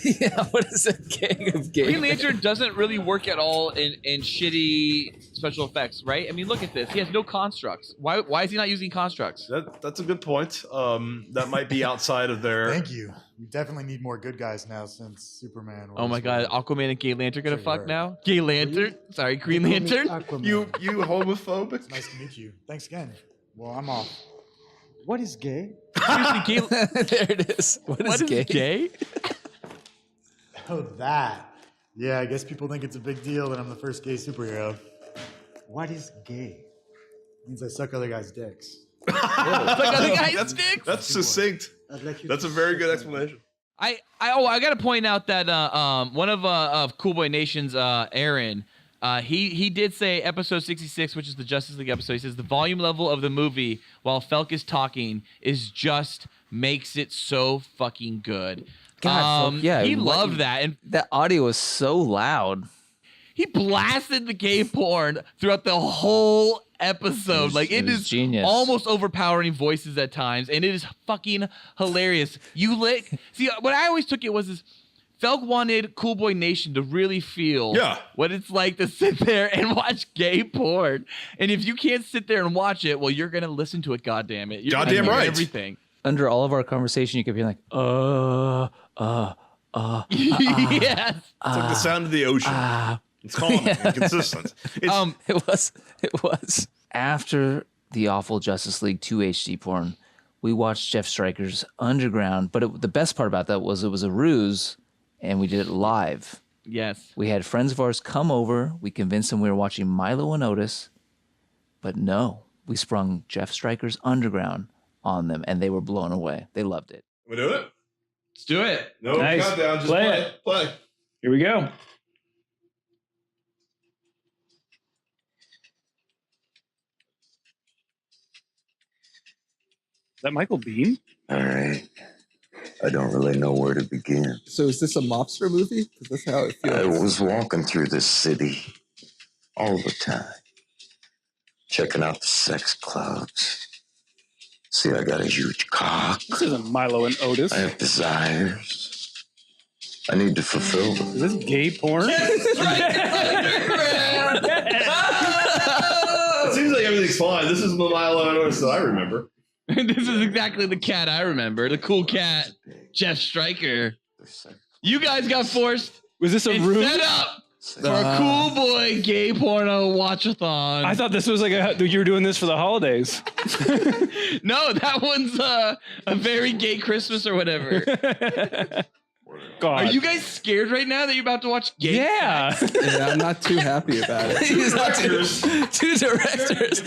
Yeah, what is a gang of gay Green men? Lantern doesn't really work at all in shitty special effects, right? I mean, look at this. He has no constructs. Why is he not using constructs? That's a good point. That might be outside of their... Thank you. We definitely need more good guys now since Superman. Oh my God, Aquaman and Gay Lantern gonna fuck now? Gay Lantern? Sorry, Green Lantern? You homophobic? It's nice to meet you. Thanks again. Well, I'm off. What is gay? Seriously, There it is. What is gay? Oh, that. Yeah, I guess people think it's a big deal that I'm the first gay superhero. What is gay? It means I suck other guys' dicks. Suck other guys' dicks? That's succinct. That's a very good explanation. I gotta point out that one of Cool Boy Nation's Aaron, he did say episode 66, which is the Justice League episode. He says the volume level of the movie while Felk is talking is just makes it so fucking good. God, yeah, he loved that, and that audio was so loud. He blasted the gay porn throughout the whole episode. It is genius. Almost overpowering voices at times, and it is fucking hilarious. See, what I always took it was this. Felk wanted Cool Boy Nation to really feel what it's like to sit there and watch gay porn. And if you can't sit there and watch it, well, you're gonna listen to it. Goddamn it! You're Goddamn gonna hear right. Everything. Under all of our conversation, you could be like, Yes. It's like the sound of the ocean. It's calm and consistent. It was. After the awful Justice League 2 HD porn, we watched Jeff Stryker's Underground. But the best part about that was it was a ruse, and we did it live. Yes. We had friends of ours come over. We convinced them we were watching Milo and Otis. But no, we sprung Jeff Stryker's Underground on them, and they were blown away. They loved it. We do it? Let's do it. No Nice. countdown. Just Play it. Play. Here we go. Is that Michael Biehn? All right. I don't really know where to begin. So is this a mobster movie? Because that's how it feels. I was walking through this city all the time, checking out the sex clubs. See, I got a huge cock. This isn't Milo and Otis. I have desires. I need to fulfill them. Is this gay porn? It seems like everything's fine. This is the Milo and Otis that I remember. This is exactly the cat I remember. The cool cat, Jeff Stryker. You guys got forced. Was this a It's ruse? set up. For a cool boy gay porno watch-a-thon. I thought this was like you were doing this for the holidays. No, that one's a very gay Christmas or whatever. God. Are you guys scared right now that you're about to watch gay sex? Yeah, I'm not too happy about it. He's not two directors.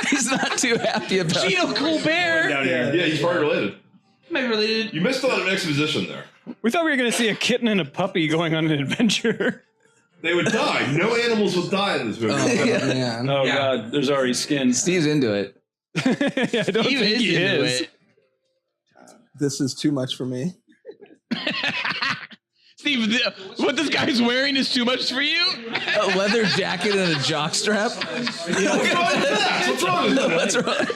He's not too happy about it. Gino Colbert. Down here. Yeah, he's probably related. Am I related? You missed a lot of exposition there. We thought we were going to see a kitten and a puppy going on an adventure. They would die. No animals would die in this movie. Man. Oh, God. There's already skin. Steve's into it. Yeah, I don't Steve think he into is. it. This is too much for me. Steve, what this guy's wearing is too much for you? A leather jacket and a jockstrap. What's wrong with that? What's wrong?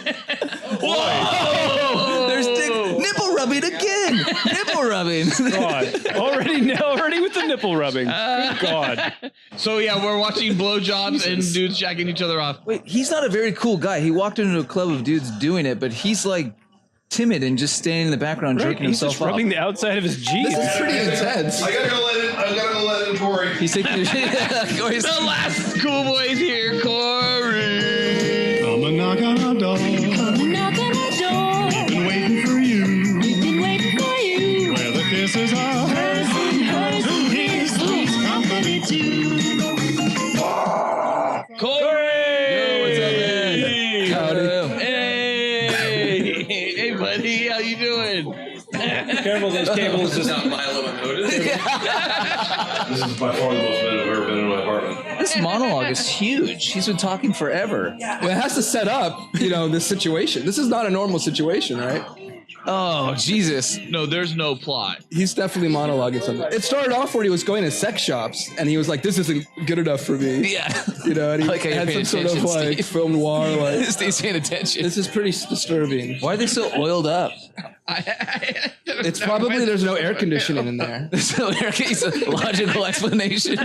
Whoa! There's nipple rubbing again. Nipple rubbing. God. Already with the nipple rubbing. Good God. So yeah, we're watching blowjobs and dudes jacking each other off. Wait, he's not a very cool guy. He walked into a club of dudes doing it, but he's like timid and just standing in the background jerking He's himself just off. rubbing the outside of his jeans. This is pretty intense. I gotta go let in Corey. He's taking Corey's The last cool boy's here, Corey. Come and knock on our door. Come and knock on our door. We've been waiting for you. We've been waiting for you. Where the kisses are hers and hers. Who hears those company too? Corey! what's up, man? Howdy. Hey! Hey, buddy, how you doing? Careful, those cables just This is by far the most men I've ever been in my apartment. This monologue is huge. He's been talking forever. Well, it has to set up, this situation. This is not a normal situation, right? Oh, Jesus. No, there's no plot. He's definitely monologuing something. It started off where he was going to sex shops, and he was like, "This isn't good enough for me." Yeah. And he Like how you're had some paying sort of attention, like Steve. film noir, like Steve's paying attention. this is pretty disturbing. Why are they so oiled up? It's probably there's no air conditioning in there. There's no air conditioning. Logical explanation.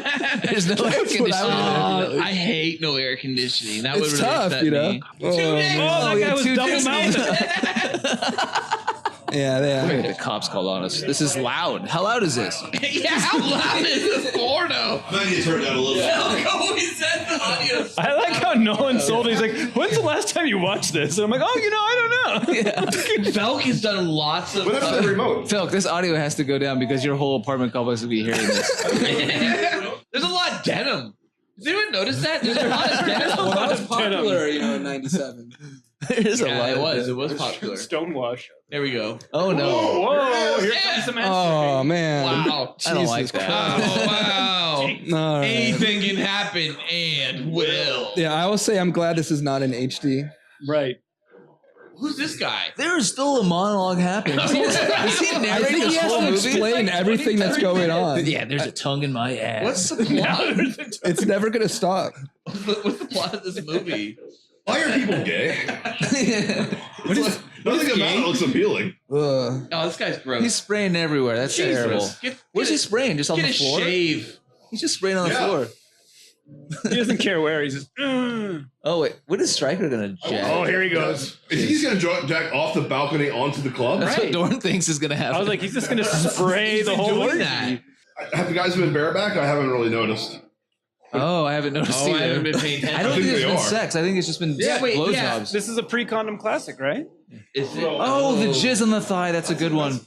There's no air That's what I conditioning. I hate no air conditioning. That would It's really tough, upset me. 2 days. Oh, that guy was double mounted. Yeah. We're gonna get the cops called on us. This is loud. How loud is this? Yeah, how loud is this porno? Maybe you turned down a little bit. Always said the audio. I like how Nolan sold it. He's like, when's the last time you watched this? And I'm like, I don't know. Yeah. Felk has done lots of. What happened to the remote? Felk, this audio has to go down because your whole apartment complex will be hearing this. There's a lot of denim. Does anyone notice that? There's a lot of denim. Well, that was popular, in '97. There's a lot. It was popular. Stonewash. There we go. Oh no. Whoa, here comes some answer. Oh man. Wow. I don't like that. Oh, wow. All right. Anything can happen and will. Yeah, I will say I'm glad this is not in HD. Right. Who's this guy? There's still a monologue happening. Is he I narrating think he this has whole to movie? explain everything that's going on. Yeah, there's a tongue in my ass. What's the plot? It's never gonna stop. What's the plot of this movie? Why are people gay? Nothing about it looks appealing. Ugh. Oh, this guy's gross. He's spraying everywhere. That's Jesus. terrible. Where's he spraying? Just on Get the a floor? shave. He's just spraying on the Yeah. floor. He doesn't care where. He's just, Oh wait, what is Stryker gonna jack? oh, here he goes. He's gonna jack off the balcony onto the club. That's what Dorn thinks is gonna happen. I was like, he's just going to spray the whole doing orgy. that. Have the guys been bareback? I haven't really noticed. Oh, I haven't noticed Oh, either. I haven't been paying attention. I don't I think think it's they been are. sex. I think it's just been Yeah, wait, blowjobs. yeah. This is a pre-condom classic, right? Is it? Oh, the jizz on the thigh. That's a good one.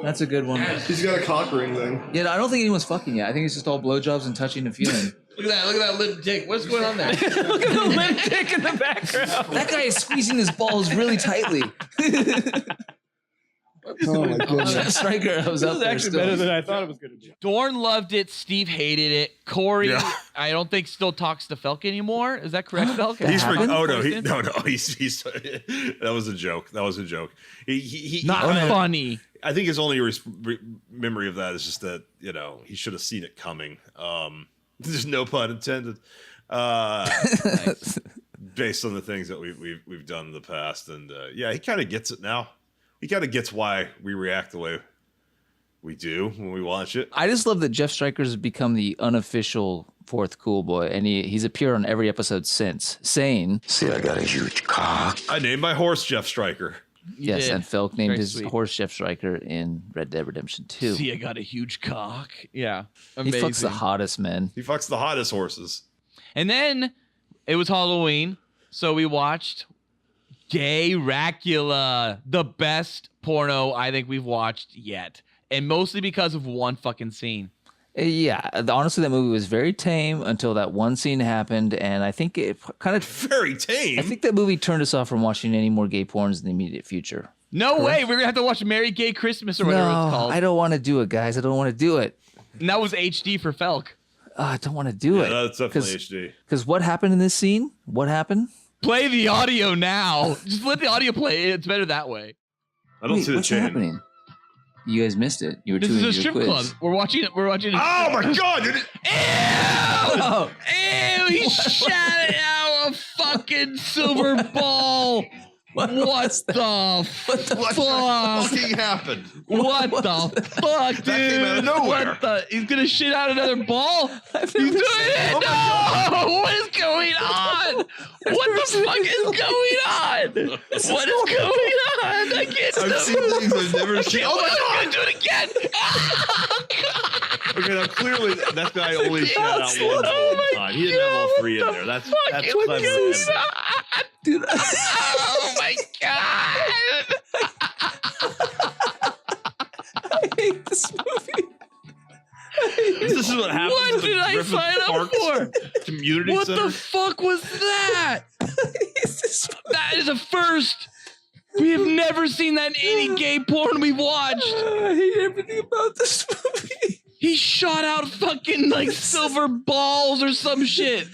That's a good one. He's got a cock ring thing. Yeah, I don't think anyone's fucking yet. I think it's just all blowjobs and touching and feeling. Look at that limp dick. What's going on there? Look at the limp dick in the background. That guy is squeezing his balls really tightly. Oh my goodness. Stryker was This up is there actually still. better than I thought it was going to be. Dorn loved it. Steve hated it. Corey, Yeah. I don't think still talks to Felk anymore. Is that correct, Felk? He's happened? no, Poison? he's that was a joke. That was a joke. He Not funny. I think his only memory of that is just that he should have seen it coming. There's no pun intended. Based on the things that we've done in the past, and yeah, he kind of gets it now. He kind of gets why we react the way we do when we watch it. I just love that Jeff Stryker's become the unofficial fourth cool boy, and he's appeared on every episode since, saying, See, I got a huge cock. I named my horse Jeff Stryker. Yes, did. and Felk named Very his sweet. horse Chef Striker in Red Dead Redemption 2. See, I got a huge cock. Yeah, He amazing. fucks the hottest men. He fucks the hottest horses. And then it was Halloween, so we watched Gay Racula, the best porno I think we've watched yet, and mostly because of one fucking scene. Yeah, honestly, that movie was very tame until that one scene happened, and I think it kind of very tame. I think that movie turned us off from watching any more gay porns in the immediate future. No way, we're gonna have to watch Merry Gay Christmas or whatever it's called. I don't want to do it, guys. I don't want to do it. And that was HD for Felk. I don't want to do it. That's definitely HD. Because what happened in this scene? What happened? Play the audio now. Just let the audio play. It's better that way. I don't see the what's chain. happening? You guys missed it. You were This too is a into your strip club. quiz. We're watching it. We're watching it. Oh my god! Ew! Ew! He shot out a fucking silver ball. What the fucking happened? What the fuck, dude? That came out of nowhere. What the? He's gonna shit out another ball? He's doing it! Oh my No! What is going on? What the fuck is going on? What is going on? I can't I've seen things I've never seen. Oh Oh my I'm gonna do it again! Okay, now clearly that guy only shot out one Oh my time. He didn't have all three in there. That's Fucking clever. goose. editing. Dude, Oh my god! I hate this movie. This is what happens. What at the did I Griffith sign up Park for? Community What Center. the fuck was that? That is a first. We have never seen that in any gay porn we've watched. I hate everything about this movie. He shot out fucking like silver balls or some shit.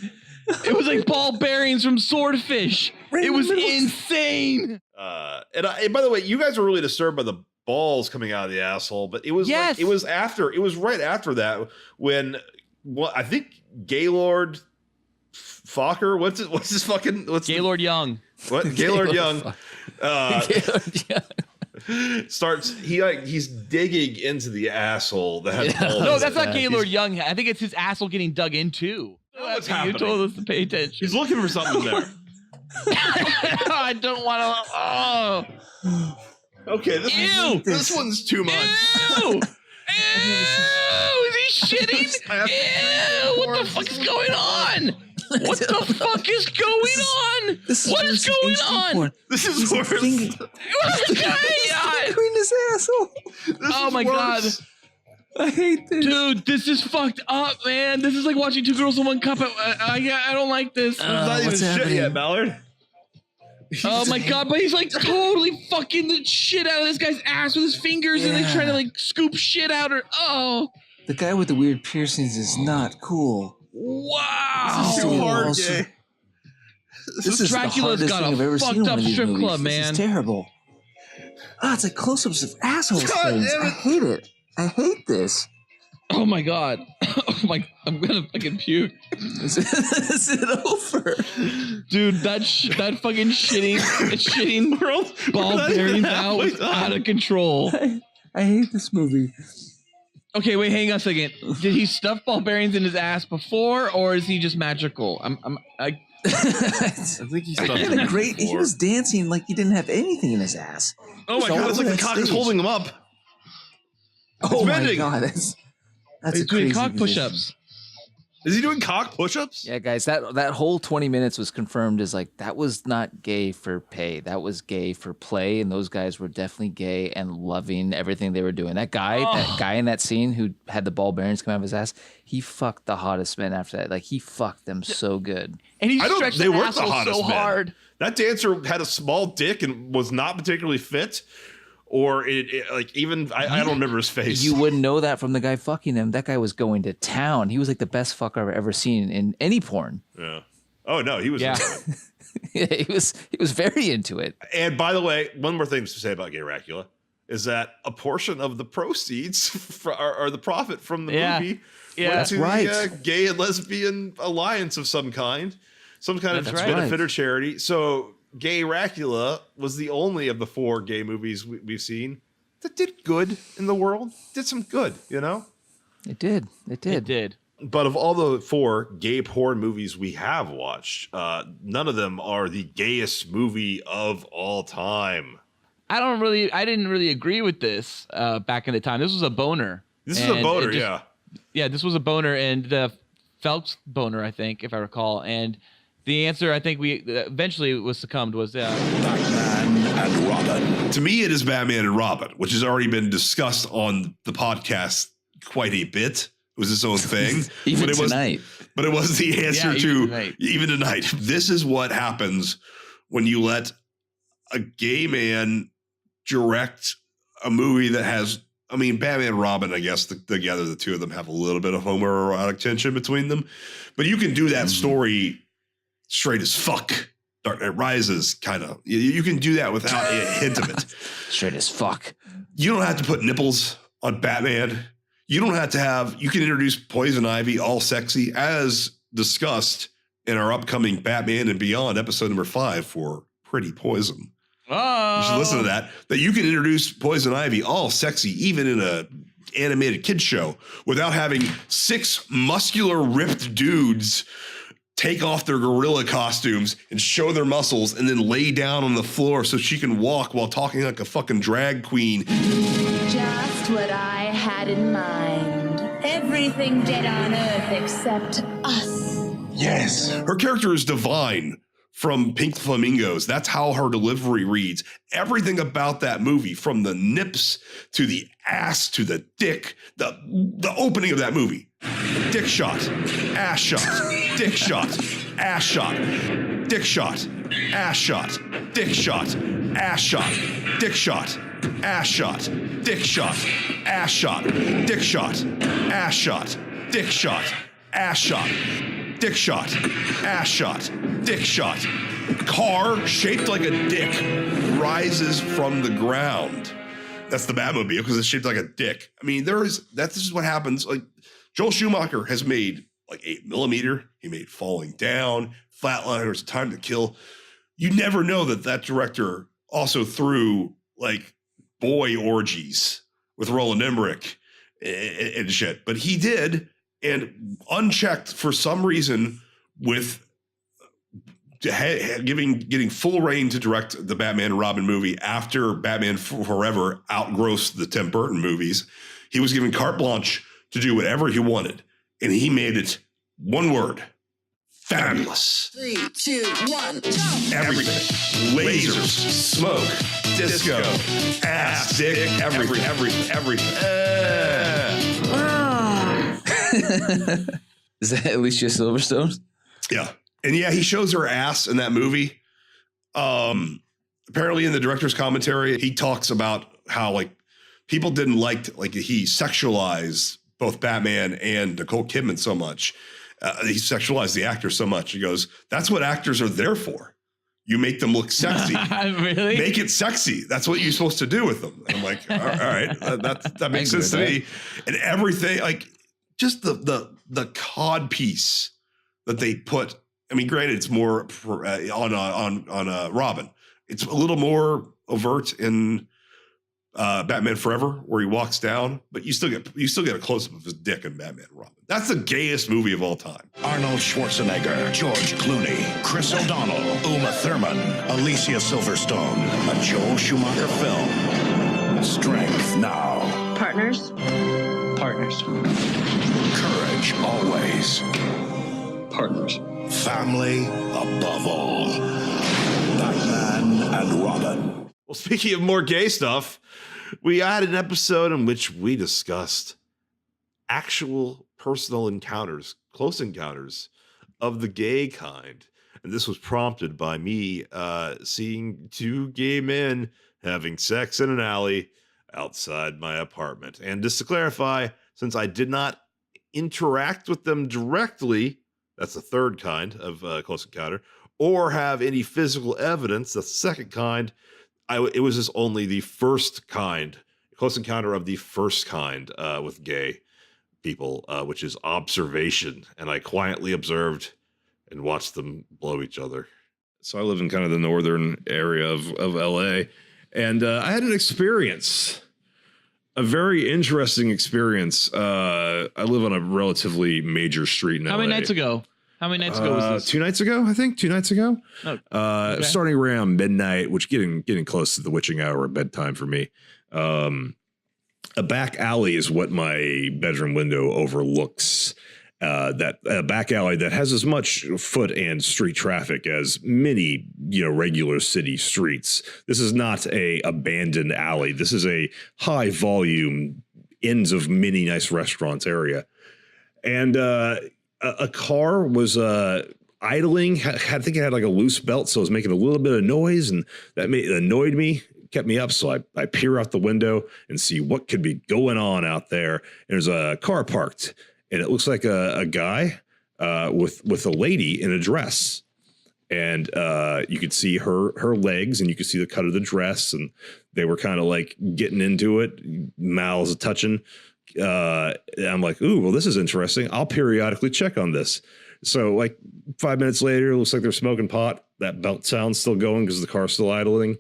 It was like ball bearings from Swordfish. It was insane. And by the way, you guys were really disturbed by the balls coming out of the asshole, but it was Yes. like, it was right after that when I think Gaylord Fokker, what's Gaylord Young. What Gaylord Young starts he's digging into the asshole that had balls. No, that's not Yeah. Gaylord Young. I think it's his asshole getting dug into. What's You happening? told us to pay attention. He's looking for something there. I don't want to. Oh. Okay, Ew. this one's too much. Ew! Ew! Is he shitting? Ew! What the fuck is going on? What the fuck is going on? What is going on? This is worse. What is going on? In his asshole. Oh my god. I hate this. Dude, this is fucked up, man. This is like watching Two Girls in One Cup. I don't like this. It's not even what's shit happening? yet, Ballard. Oh my god, but he's like totally fucking the shit out of this guy's ass with his fingers and like trying to like scoop shit out or The guy with the weird piercings is not cool. wow. This is too hard, also- gay. This is Dracula's the hardest got thing a I've ever fucked seen in up one of these strip movies. club, This man. is terrible. It's like close-ups of asshole God stains. damn it. I hate it. I hate this. Oh my god. Oh my, I'm gonna fucking puke. Is it over? Dude, that fucking shitting ball not even bearings halfway out was done. out of control. I hate this movie. Okay, wait, hang on a second. Did he stuff ball bearings in his ass before, or is he just magical? I think he's He had a great. He was dancing like he didn't have anything in his ass. Oh my So god, it's like the that cock is stage. holding him up. Oh my bending. god, that's He's a doing crazy cock position. push-ups. Is he doing cock push-ups? Yeah, guys, that whole 20 minutes was confirmed as like that was not gay for pay. That was gay for play, and those guys were definitely gay and loving everything they were doing. That guy in that scene who had the ball bearings come out of his ass, he fucked the hottest men after that. Like he fucked them so good. And he I don't. stretched They the weren't the asshole hottest so men. hard. That dancer had a small dick and was not particularly fit, or it like even I don't remember his face. You wouldn't know that from the guy fucking him. That guy was going to town. He was like the best fuck I've ever seen in any porn. Yeah. Oh no, he was. Yeah. Yeah, he was very into it. And by the way, one more thing to say about Gay Racula is that a portion of the proceeds are the profit from the Yeah. movie Yeah. went That's to right. the gay and lesbian alliance of some kind of That's right. benefit or charity. So Gay Racula was the only of the 4 gay movies we've seen that did good in the world. Did some good, you know? It did. It did. But of all the 4 gay porn movies we have watched, none of them are the gayest movie of all time. I didn't really agree with this back in the time. This was a boner. This is a boner, yeah. Yeah, this was a boner, and the Phelps boner, I think, if I recall. And the answer, I think we eventually was succumbed was Batman and Robin. To me, it is Batman and Robin, which has already been discussed on the podcast quite a bit. It was its own thing. Even tonight. But it was the answer to even tonight. This is what happens when you let a gay man direct a movie that has, I mean, Batman and Robin, I guess together the two of them have a little bit of homoerotic tension between them. But you can do that story straight as fuck. Dark Knight Rises, kind of. You can do that without a hint of it. Straight as fuck. You don't have to put nipples on Batman. You don't have to have, you can introduce Poison Ivy, all sexy, as discussed in our upcoming Batman and Beyond episode number 5 for Pretty Poison. Oh. You should listen to that. That you can introduce Poison Ivy, all sexy, even in a animated kids show, without having 6 muscular, ripped dudes take off their gorilla costumes and show their muscles and then lay down on the floor so she can walk while talking like a fucking drag queen. Just what I had in mind. Everything dead on Earth except us. Yes. Her character is divine from Pink Flamingos. That's how her delivery reads. Everything about that movie, from the nips to the ass to the dick, the opening of that movie. Dick shot, ass shot, dick shot, ass shot, dick shot, ass shot, dick shot, ass shot, dick shot, ass shot, dick shot, ass shot, dick shot, ass shot, dick shot, ass shot, dick shot, ass shot, dick shot. Car shaped like a dick rises from the ground. That's the Batmobile because it's shaped like a dick. I mean, this is what happens. Like, Joel Schumacher has made like 8mm. He made Falling Down, Flatliners, Time to Kill. You never know that director also threw like boy orgies with Roland Emmerich and shit. But he did, and unchecked for some reason, with getting full reign to direct the Batman and Robin movie after Batman Forever outgrossed the Tim Burton movies. He was given carte blanche to do whatever he wanted, and he made it one word: fabulous. 3, 2, 1, jump! Everything. Lasers, smoke, disco, ass, dick, everything. Is that Alicia Silverstone? Yeah. And yeah, he shows her ass in that movie. Apparently in the director's commentary, he talks about how like people didn't like he sexualized both Batman and Nicole Kidman so much. He sexualized the actor so much. He goes, that's what actors are there for. You make them look sexy. Really? Make it sexy. That's what you're supposed to do with them. And I'm like, all right, that makes sense to me. And everything, like just the cod piece that they put. I mean, granted, it's more on Robin. It's a little more overt in Batman Forever, where he walks down, but you still get a close up of his dick in Batman and Robin. That's the gayest movie of all time. Arnold Schwarzenegger, George Clooney, Chris O'Donnell, Uma Thurman, Alicia Silverstone, a Joel Schumacher film. Strength now. Partners? Partners. Courage always. Partners. Family above all. Batman and Robin. Well, speaking of more gay stuff, we had an episode in which we discussed actual personal encounters, close encounters of the gay kind. And this was prompted by me seeing 2 gay men having sex in an alley outside my apartment. And just to clarify, since I did not interact with them directly, that's the third kind of close encounter, or have any physical evidence, that's the second kind, it was just only the first kind, close encounter of the first kind with gay people, which is observation. And I quietly observed and watched them blow each other. So I live in kind of the northern area of LA, and I had an experience, a very interesting experience. I live on a relatively major street in LA. How many nights ago? How many nights ago was this? 2 nights ago, I think. 2 nights ago. Oh, okay. Starting around midnight, which getting close to the witching hour of bedtime for me. A back alley is what my bedroom window overlooks. That back alley that has as much foot and street traffic as many, regular city streets. This is not a abandoned alley. This is a high volume ends of many nice restaurants area. And a car was idling. I think it had like a loose belt, so it was making a little bit of noise, and that annoyed me. Kept me up, so I peer out the window and see what could be going on out there. And there's a car parked, and it looks like a guy with a lady in a dress, and you could see her legs, and you could see the cut of the dress, and they were kind of like getting into it, mouths touching. I'm like, ooh, well, this is interesting. I'll periodically check on this. So like 5 minutes later, it looks like they're smoking pot. That belt sound's still going because the car's still idling.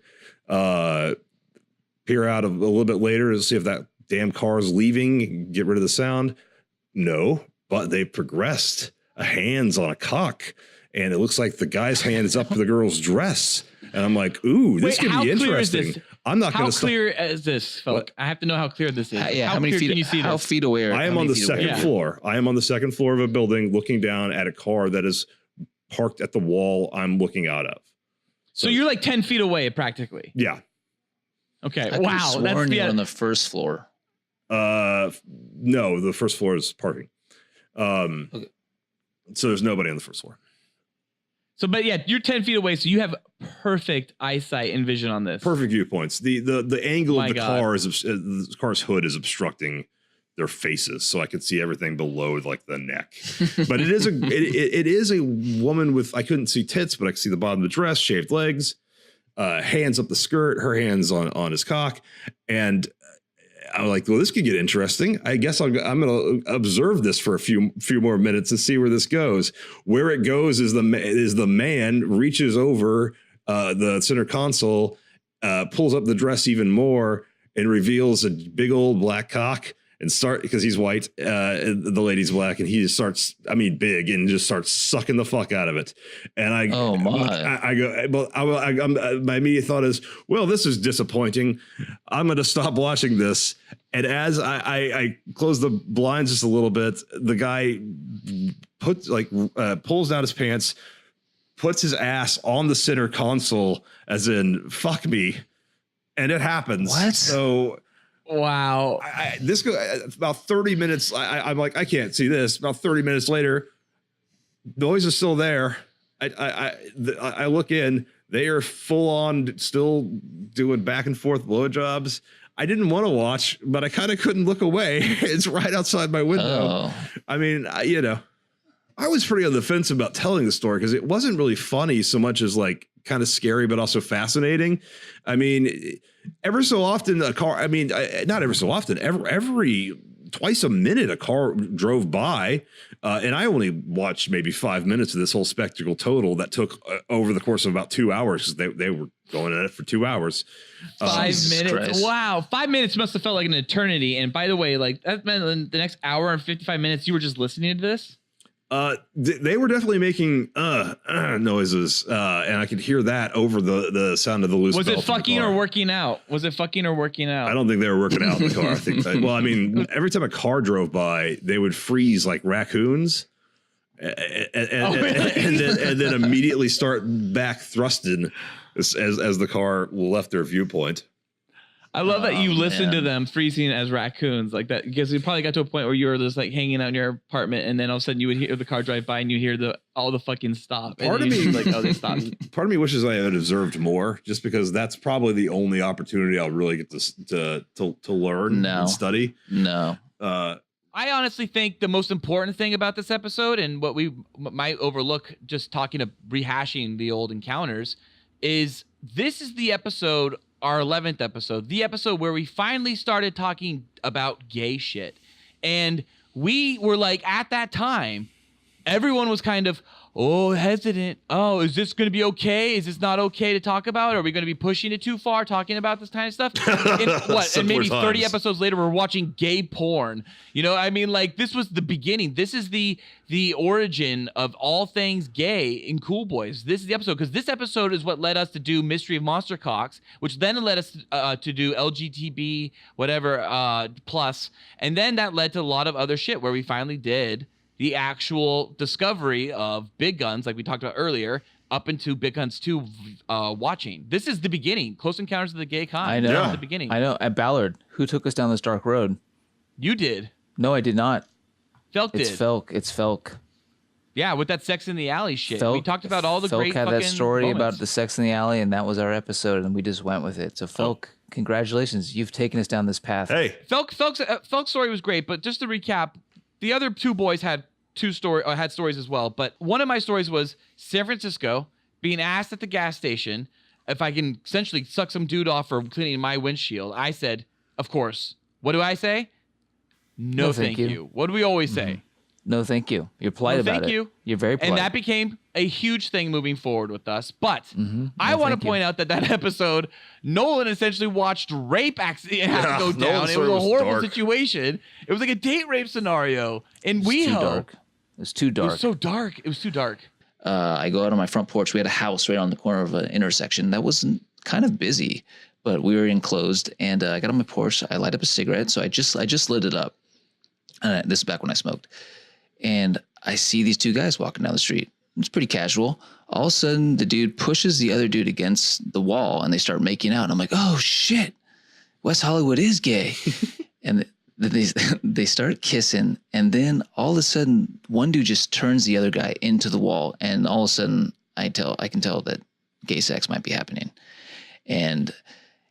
Peer out a little bit later to see if that damn car is leaving, get rid of the sound. No, but they progressed. A hand's on a cock, and it looks like the guy's hand is up to the girl's dress. And I'm like, ooh, this could be interesting. I'm not going to. How clear is this, Felk? I have to know how clear this is. How many feet? Can you see how this? feet away? I am on the second floor. I am on the second floor of a building, looking down at a car that is parked at the wall I'm looking out of. So you're like 10 feet away, practically. Yeah. Okay. I Wow. That's you're on the first floor. No, the first floor is parking. Okay. So there's nobody on the first floor. So, but yeah, you're 10 feet away, so you have perfect eyesight and vision on this. Perfect viewpoints. The angle of the God. car is the car's hood is obstructing their faces, so I could see everything below like the neck. But it is it is a woman with, I couldn't see tits, but I could see the bottom of the dress, shaved legs, hands up the skirt, her hands on his cock, and I'm like, well, this could get interesting. I guess I'm going to observe this for a few more minutes and see where this goes. Where it goes is the man reaches over the center console, pulls up the dress even more, and reveals a big old black cock. And because he's white, the lady's black, and he just starts, big, and just starts sucking the fuck out of it. And I go, my immediate thought is, well, this is disappointing. I'm going to stop watching this. And as I close the blinds just a little bit, the guy pulls down his pants, puts his ass on the center console, as in fuck me, and it happens. What? So. Wow. This goes about 30 minutes. I'm like, I can't see this. About 30 minutes later, noise is still there. I look in. They are full on still doing back and forth blowjobs. I didn't want to watch, but I kind of couldn't look away. It's right outside my window. I was pretty on the fence about telling the story because it wasn't really funny so much as like kind of scary, but also fascinating. Every so often a car, not every so often, every twice a minute a car drove by, and I only watched maybe 5 minutes of this whole spectacle total that took over the course of about 2 hours because they were going at it for 2 hours. 5 minutes. Christ. Wow. 5 minutes must have felt like an eternity. And by the way, like that meant in the next hour and 55 minutes, you were just listening to this. They were definitely making noises, and I could hear that over the sound of the loose. Was it fucking or working out? I don't think they were working out in the car. I think. Every time a car drove by, they would freeze like raccoons, and then immediately start back thrusting as the car left their viewpoint. I love that you listened to them freezing as raccoons like that, because you probably got to a point where you were just like hanging out in your apartment, and then all of a sudden you would hear the car drive by and you hear all the fucking stop. Part of me like, oh, they stopped. Part of me wishes I had observed more, just because that's probably the only opportunity I'll really get to learn and study. No. I honestly think the most important thing about this episode, and what we might overlook just talking of rehashing the old encounters, is this is the episode, our 11th episode, the episode where we finally started talking about gay shit. And we were like, at that time, everyone was kind of, hesitant. Oh, is this going to be okay? Is this not okay to talk about? Are we going to be pushing it too far, talking about this kind of stuff? And maybe 30 episodes later, we're watching gay porn. You know, I mean, like, this was the beginning. This is the origin of all things gay in Cool Boys. This is the episode, because this episode is what led us to do Mystery of Monster Cocks, which then led us to do LGTB, whatever, plus. And then that led to a lot of other shit where we finally did the actual discovery of Big Guns, like we talked about earlier, up into Big Guns 2 watching. This is the beginning. Close Encounters of the Gay Kind. I know. This is the beginning. I know. At Ballard, who took us down this dark road? You did. No, I did not. Felk did. It's Felk. Yeah, with that Sex in the Alley shit. Felk, we talked about all the Felk great had fucking that story moments. about the Sex in the Alley, and that was our episode, and we just went with it. So Felk, congratulations. You've taken us down this path. Hey. Felk's story was great, but just to recap, the other two boys had stories as well. But one of my stories was San Francisco, being asked at the gas station if I can essentially suck some dude off for cleaning my windshield. I said, of course. What do I say? No, thank you. What do we always say? No, thank you. You're polite about thank it. you. You're very polite. And that became a huge thing moving forward with us. But I want to point out that episode, Nolan essentially watched rape accident go down. It was a horrible situation. It was like a date rape scenario in WeHo. It was too dark. It was so dark. It was too dark. I go out on my front porch. We had a house right on the corner of an intersection that wasn't kind of busy, but we were enclosed. And I got on my porch. I light up a cigarette. So I just lit it up. This is back when I smoked. And I see these two guys walking down the street. It's pretty casual. All of a sudden, the dude pushes the other dude against the wall, and they start making out. And I'm like, oh, shit. West Hollywood is gay. And they start kissing. And then all of a sudden, one dude just turns the other guy into the wall. And all of a sudden, I can tell that gay sex might be happening. And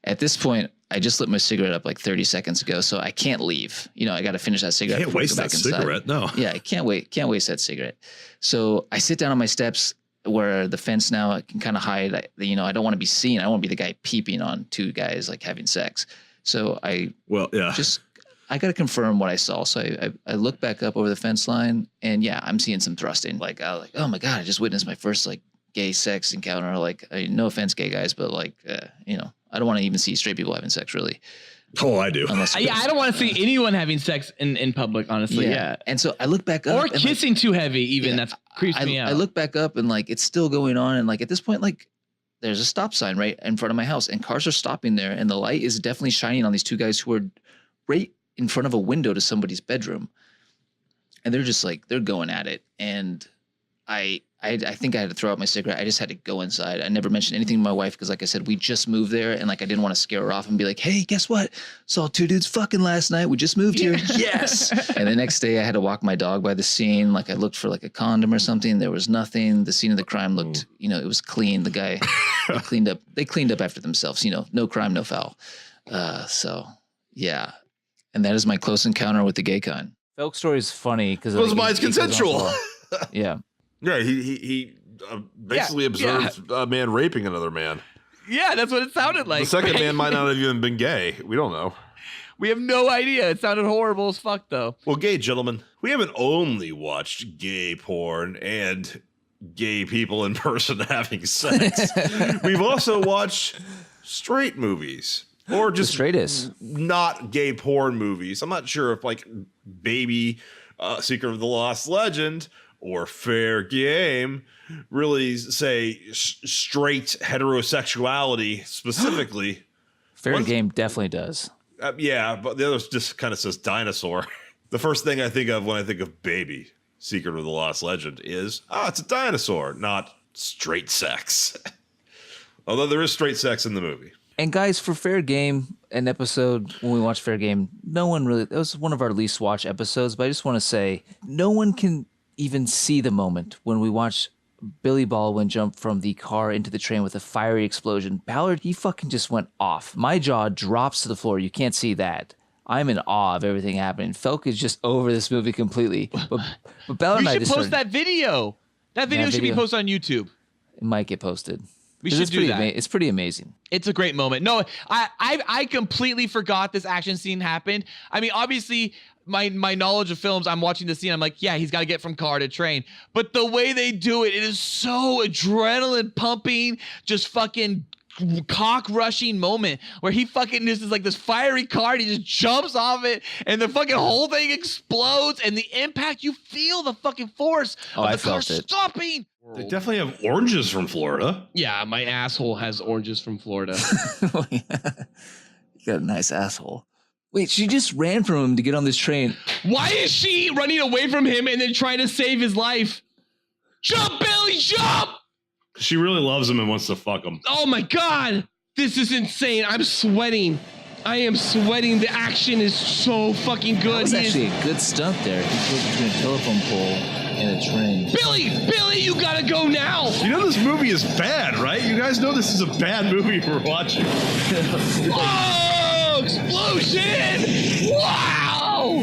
at this point, I just lit my cigarette up like 30 seconds ago, so I can't leave. You know, I got to finish that cigarette. Can't waste that cigarette, no. Yeah, I can't waste that cigarette. So I sit down on my steps where the fence now I can kind of hide. I don't want to be seen. I don't want to be the guy peeping on two guys like having sex. So I got to confirm what I saw. So I look back up over the fence line, and yeah, I'm seeing some thrusting. Like, oh my God, I just witnessed my first like gay sex encounter. Like, no offense, gay guys, but like, I don't want to even see straight people having sex, really. Oh, I do. I don't want to see anyone having sex in public, honestly. Yeah. And so I look back up. Or kissing too heavy, even. That's creeps me out. I look back up, and like, it's still going on. And like, at this point, like, there's a stop sign right in front of my house, and cars are stopping there. And the light is definitely shining on these two guys who are right in front of a window to somebody's bedroom. And they're just like, they're going at it. And I think I had to throw out my cigarette. I just had to go inside. I never mentioned anything to my wife because, like I said, we just moved there, and like I didn't want to scare her off and be like, "Hey, guess what? Saw two dudes fucking last night. We just moved here." Yes. And the next day, I had to walk my dog by the scene. Like I looked for like a condom or something. There was nothing. The scene of the crime looked, it was clean. The guy they cleaned up after themselves. No crime, no foul. So yeah, and that is my close encounter with the gay kind. Felk's story is funny because mine's consensual. Yeah. Yeah, he basically observed a man raping another man. Yeah, that's what it sounded like. The second man might not have even been gay. We don't know. We have no idea. It sounded horrible as fuck, though. Well, gay gentlemen, we haven't only watched gay porn and gay people in person having sex. We've also watched straight movies. Or just straightest, not gay porn movies. I'm not sure if like Baby, Secret of the Lost Legend, or Fair Game really say straight heterosexuality specifically. Fair Game definitely does. Yeah, but the other just kind of says dinosaur. The first thing I think of when I think of Baby, Secret of the Lost Legend is, it's a dinosaur, not straight sex. Although there is straight sex in the movie. And guys, for Fair Game, an episode when we watched Fair Game, that was one of our least watched episodes, but I just want to say, no one can even see the moment when we watch Billy Baldwin jump from the car into the train with a fiery explosion. Ballard, he fucking just went off. My jaw drops to the floor. You can't see that. I'm in awe of everything happening. Felk is just over this movie completely. But Ballard and I should post that video. That video should be posted on YouTube. It might get posted. We should do that. It's pretty amazing. It's a great moment. No, I completely forgot this action scene happened. I mean, obviously, my knowledge of films, I'm watching the scene. I'm like, yeah, he's got to get from car to train. But the way they do it, it is so adrenaline pumping, just fucking cock rushing moment where he fucking this is like this fiery car and he just jumps off it and the fucking whole thing explodes and the impact, you feel the fucking force of the car stopping. They definitely have oranges from Florida. Yeah, my asshole has oranges from Florida. You got a nice asshole. Wait, she just ran from him to get on this train. Why is she running away from him and then trying to save his life? Jump, Billy, jump! She really loves him and wants to fuck him. Oh my God, this is insane. I'm sweating. I am sweating. The action is so fucking good. That was actually a good stunt there. He put between a telephone pole and a train. Billy, you gotta go now. You know this movie is bad, right? You guys know this is a bad movie we're watching. Oh, explosion! Wow!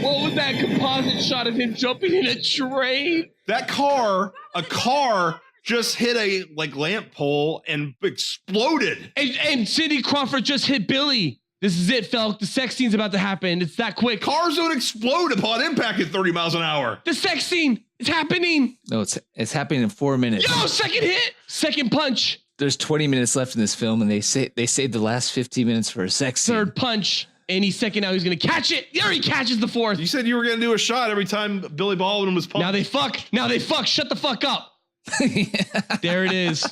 What was that composite shot of him jumping in a train? A car just hit a lamp pole and exploded. And Cindy Crawford just hit Billy. This is it, Felk. The sex scene's about to happen. It's that quick. Cars don't explode upon impact at 30 miles an hour. The sex scene is happening. No, it's happening in 4 minutes. Yo, second hit, second punch. There's 20 minutes left in this film, and they saved the last 15 minutes for a sex scene. Third punch. Any second now he's gonna catch it. There he catches the fourth. You said you were gonna do a shot every time Billy Baldwin was pumped. Now they fuck. Shut the fuck up. There it is.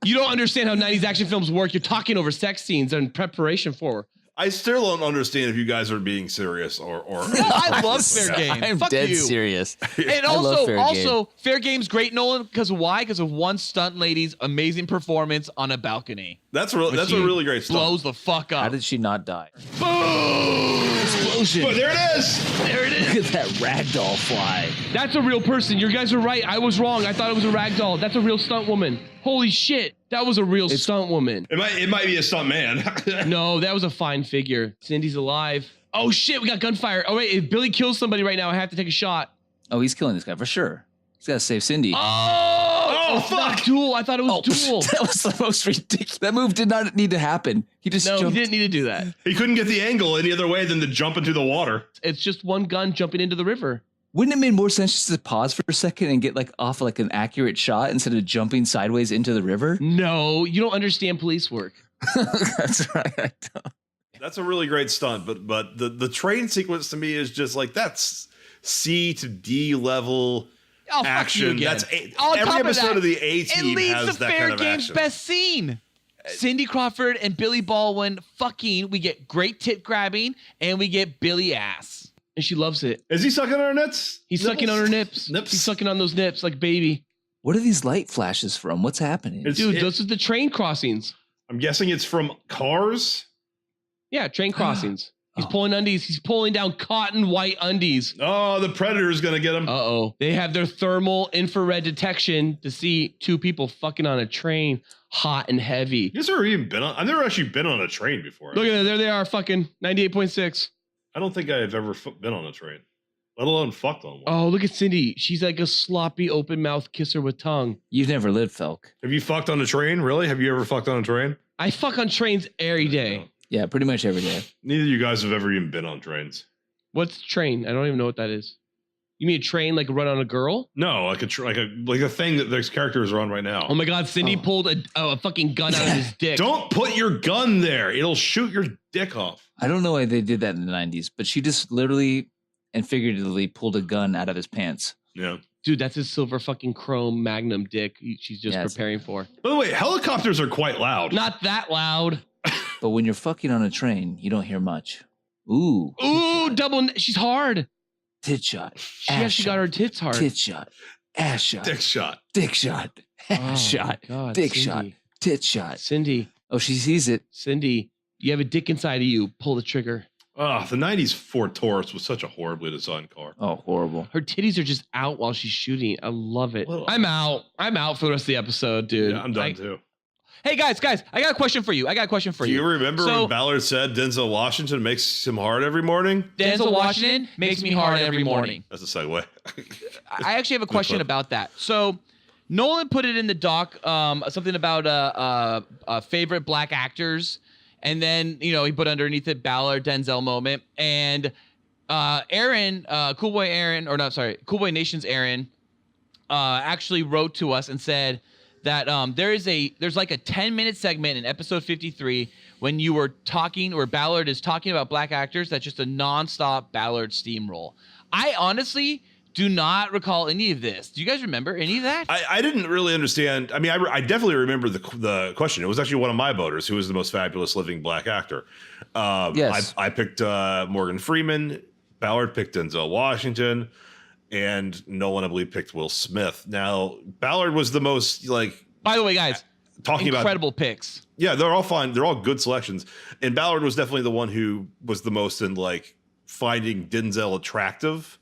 You don't understand how 90s action films work. You're talking over sex scenes in preparation for. I still don't understand if you guys are being serious or. I love fair game. I'm Fuck dead you. serious. And also, fair game's great, Nolan. Because why? Because of one stunt lady's amazing performance on a balcony. That's a really great stunt. Blows the fuck up. How did she not die? Boom! Explosion. Oh, there it is. There it is. Look at that ragdoll fly. That's a real person. You guys are right. I was wrong. I thought it was a ragdoll. That's a real stunt woman. Holy shit. That was a real stunt woman. It might be a stunt man. No, that was a fine figure. Cindy's alive. Oh shit, we got gunfire. Oh wait, if Billy kills somebody right now, I have to take a shot. Oh, he's killing this guy for sure. He's got to save Cindy. Oh fuck. Duel. I thought it was Duel. That was the most ridiculous. That move did not need to happen. He just jumped. He didn't need to do that. He couldn't get the angle any other way than to jump into the water. It's just one gun jumping into the river. Wouldn't it make more sense just to pause for a second and get off an accurate shot instead of jumping sideways into the river? No, you don't understand police work. That's right. I don't. That's a really great stunt, but the train sequence to me is just that's C to D level action. That's every episode of the A-Team it leads has to that Fair kind of Game's action. best scene. Cindy Crawford and Billy Baldwin fucking. We get great tit grabbing and we get Billy ass. And she loves it. Is he sucking on her nips? He's sucking on her nips. He's sucking on those nips like baby. What are these light flashes from? What's happening? Dude, those are the train crossings. I'm guessing it's from cars. Yeah, train crossings. He's pulling undies. He's pulling down cotton white undies. Oh, the Predator's gonna get him. Uh-oh. They have their thermal infrared detection to see two people fucking on a train, hot and heavy. You guys ever even been on? I've never actually been on a train before. Look at that. There they are, fucking 98.6. I don't think I've ever been on a train, let alone fucked on one. Oh, look at Cindy. She's like a sloppy open mouth kisser with tongue. You've never lived, Felk. Have you fucked on a train? Really? Have you ever fucked on a train? I fuck on trains every day. Yeah, pretty much every day. Neither of you guys have ever even been on trains. What's train? I don't even know what that is. You mean a train like a run on a girl? No, like a thing that those characters are on right now. Oh my God, Cindy pulled a fucking gun out of his dick. Don't put your gun there. It'll shoot your dick off. I don't know why they did that in the 90s, but she just literally and figuratively pulled a gun out of his pants. Yeah. Dude, that's his silver fucking chrome magnum dick she's just preparing for. By the way, helicopters are quite loud. Not that loud. But when you're fucking on a train, you don't hear much. Ooh. Ooh, double. She's hard. Tit shot. She actually got her tits hard. Tit shot. Ass shot. Dick shot. Dick shot. Ass shot. God, dick Cindy. shot. Tit shot. Cindy. Oh, she sees it. Cindy, you have a dick inside of you. Pull the trigger. Oh, the 90s Ford Taurus was such a horribly designed car. Oh, horrible. Her titties are just out while she's shooting. I love it. Well, I'm out. I'm out for the rest of the episode, dude. Yeah, I'm done too. Hey guys, I got a question for you. Do you remember when Ballard said Denzel Washington makes him hard every morning? Denzel Washington makes me hard every morning. That's a segue. I actually have a question about that. So Nolan put it in the doc, something about favorite black actors. And then, he put underneath it Ballard, Denzel moment. And Aaron, Cool Boy Nation's Aaron, actually wrote to us and said that there's like a 10-minute segment in episode 53 when you were talking, or Ballard is talking about black actors. That's just a nonstop Ballard steamroll. I honestly do not recall any of this. Do you guys remember any of that? I didn't really understand. I mean, I definitely remember the question. It was actually one of my voters who was the most fabulous living black actor. Yes. I picked Morgan Freeman. Ballard picked Denzel Washington. And Nolan, I believe, picked Will Smith. Now, Ballard was the most, like... By the way, guys, incredible picks. Yeah, they're all fine. They're all good selections. And Ballard was definitely the one who was the most in, like, finding Denzel attractive.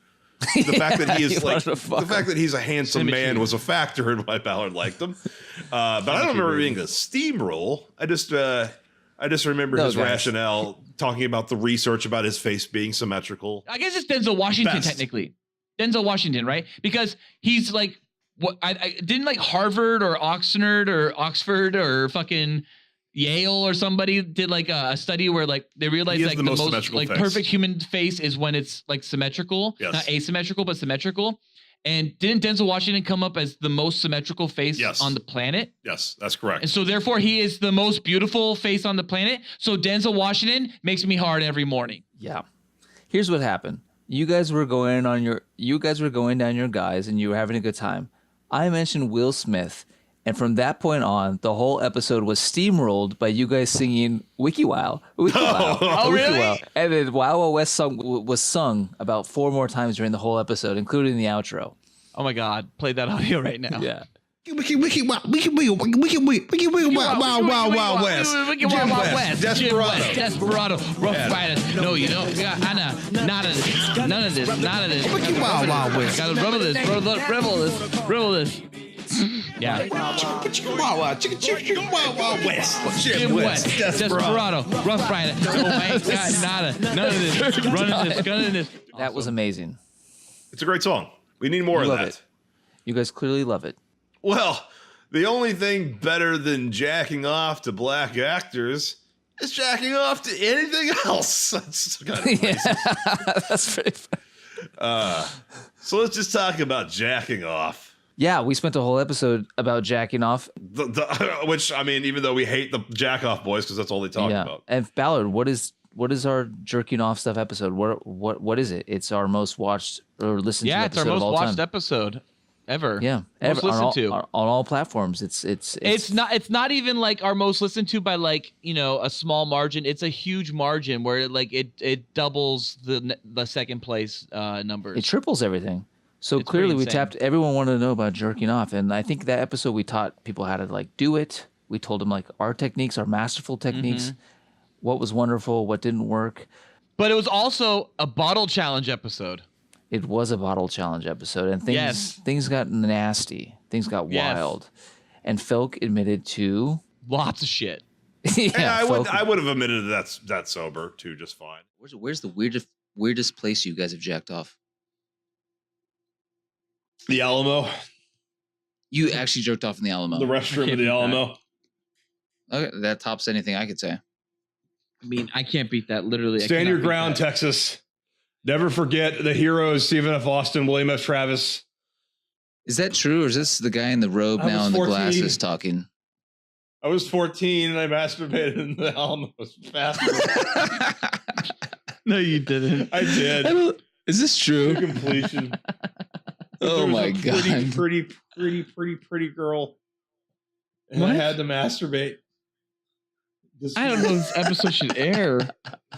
The fact that he is the fact that he's a handsome man was a factor in why Ballard liked him. But I don't remember being a steamroll. I just remember his rationale talking about the research about his face being symmetrical. I guess it's Denzel Washington technically. Denzel Washington, right? Because he's like, what? I didn't like Harvard or Oxford or fucking Yale or somebody did like a study where like they realized like the most like perfect human face is when it's like symmetrical, not asymmetrical, but symmetrical. And didn't Denzel Washington come up as the most symmetrical face on the planet? Yes, that's correct. And so therefore he is the most beautiful face on the planet. So Denzel Washington makes me hard every morning. Yeah. Here's what happened. You guys were going down your guys and you were having a good time. I mentioned Will Smith. And from that point on, the whole episode was steamrolled by you guys singing Wiki Wow. Wiki Wow. Oh, Wiki really? Wow. And then Wild Wild West song was sung about 4 more times during the whole episode, including the outro. Oh my God. Play that audio right now. Yeah. Wiki Wow Wild West. Desperado. Rough Riders. No, you don't. None of this. Wiki Wild West. Gotta revel this. Yeah. Wild West. Jim West. Desperado. Rough Rider. Oh, I ain't got nada. None of this. Running this. Gunning this. That was amazing. It's a great song. We need more of that. It. You guys clearly love it. Well, the only thing better than jacking off to black actors is jacking off to anything else. That's kind of racist. That's pretty funny. So let's just talk about jacking off. Yeah, we spent a whole episode about jacking off. Which, I mean, even though we hate the jack off boys because that's all they talk about. And Ballard, what is our jerking off stuff episode? What is it? It's our most watched or listened to episode. Yeah, it's our most watched episode ever. Yeah, most listened to on all platforms. It's not even like our most listened to by like, you know, a small margin. It's a huge margin where like it doubles the second place numbers. It triples everything. So it's clearly we tapped. Everyone wanted to know about jerking off, and I think that episode we taught people how to like do it. We told them like our techniques, our masterful techniques, what was wonderful, what didn't work. But it was also a bottle challenge episode. It was a bottle challenge episode, and things got nasty. Things got wild, and Felk admitted to lots of shit. Yeah, I would have admitted that's sober too, just fine. Where's the weirdest place you guys have jacked off? The Alamo. You actually jerked off in the Alamo. The restroom of the Alamo. Okay, that tops anything I could say. I mean, I can't beat that. Literally, stand your ground, Texas. Never forget the heroes: Stephen F. Austin, William F. Travis. Is that true, or is this the guy in the robe now and the glasses talking? I was 14 and I masturbated in the Alamo faster. No, you didn't. I did. Is this true? To completion. Oh my God. Pretty girl. And I had to masturbate. I don't know if this episode should air.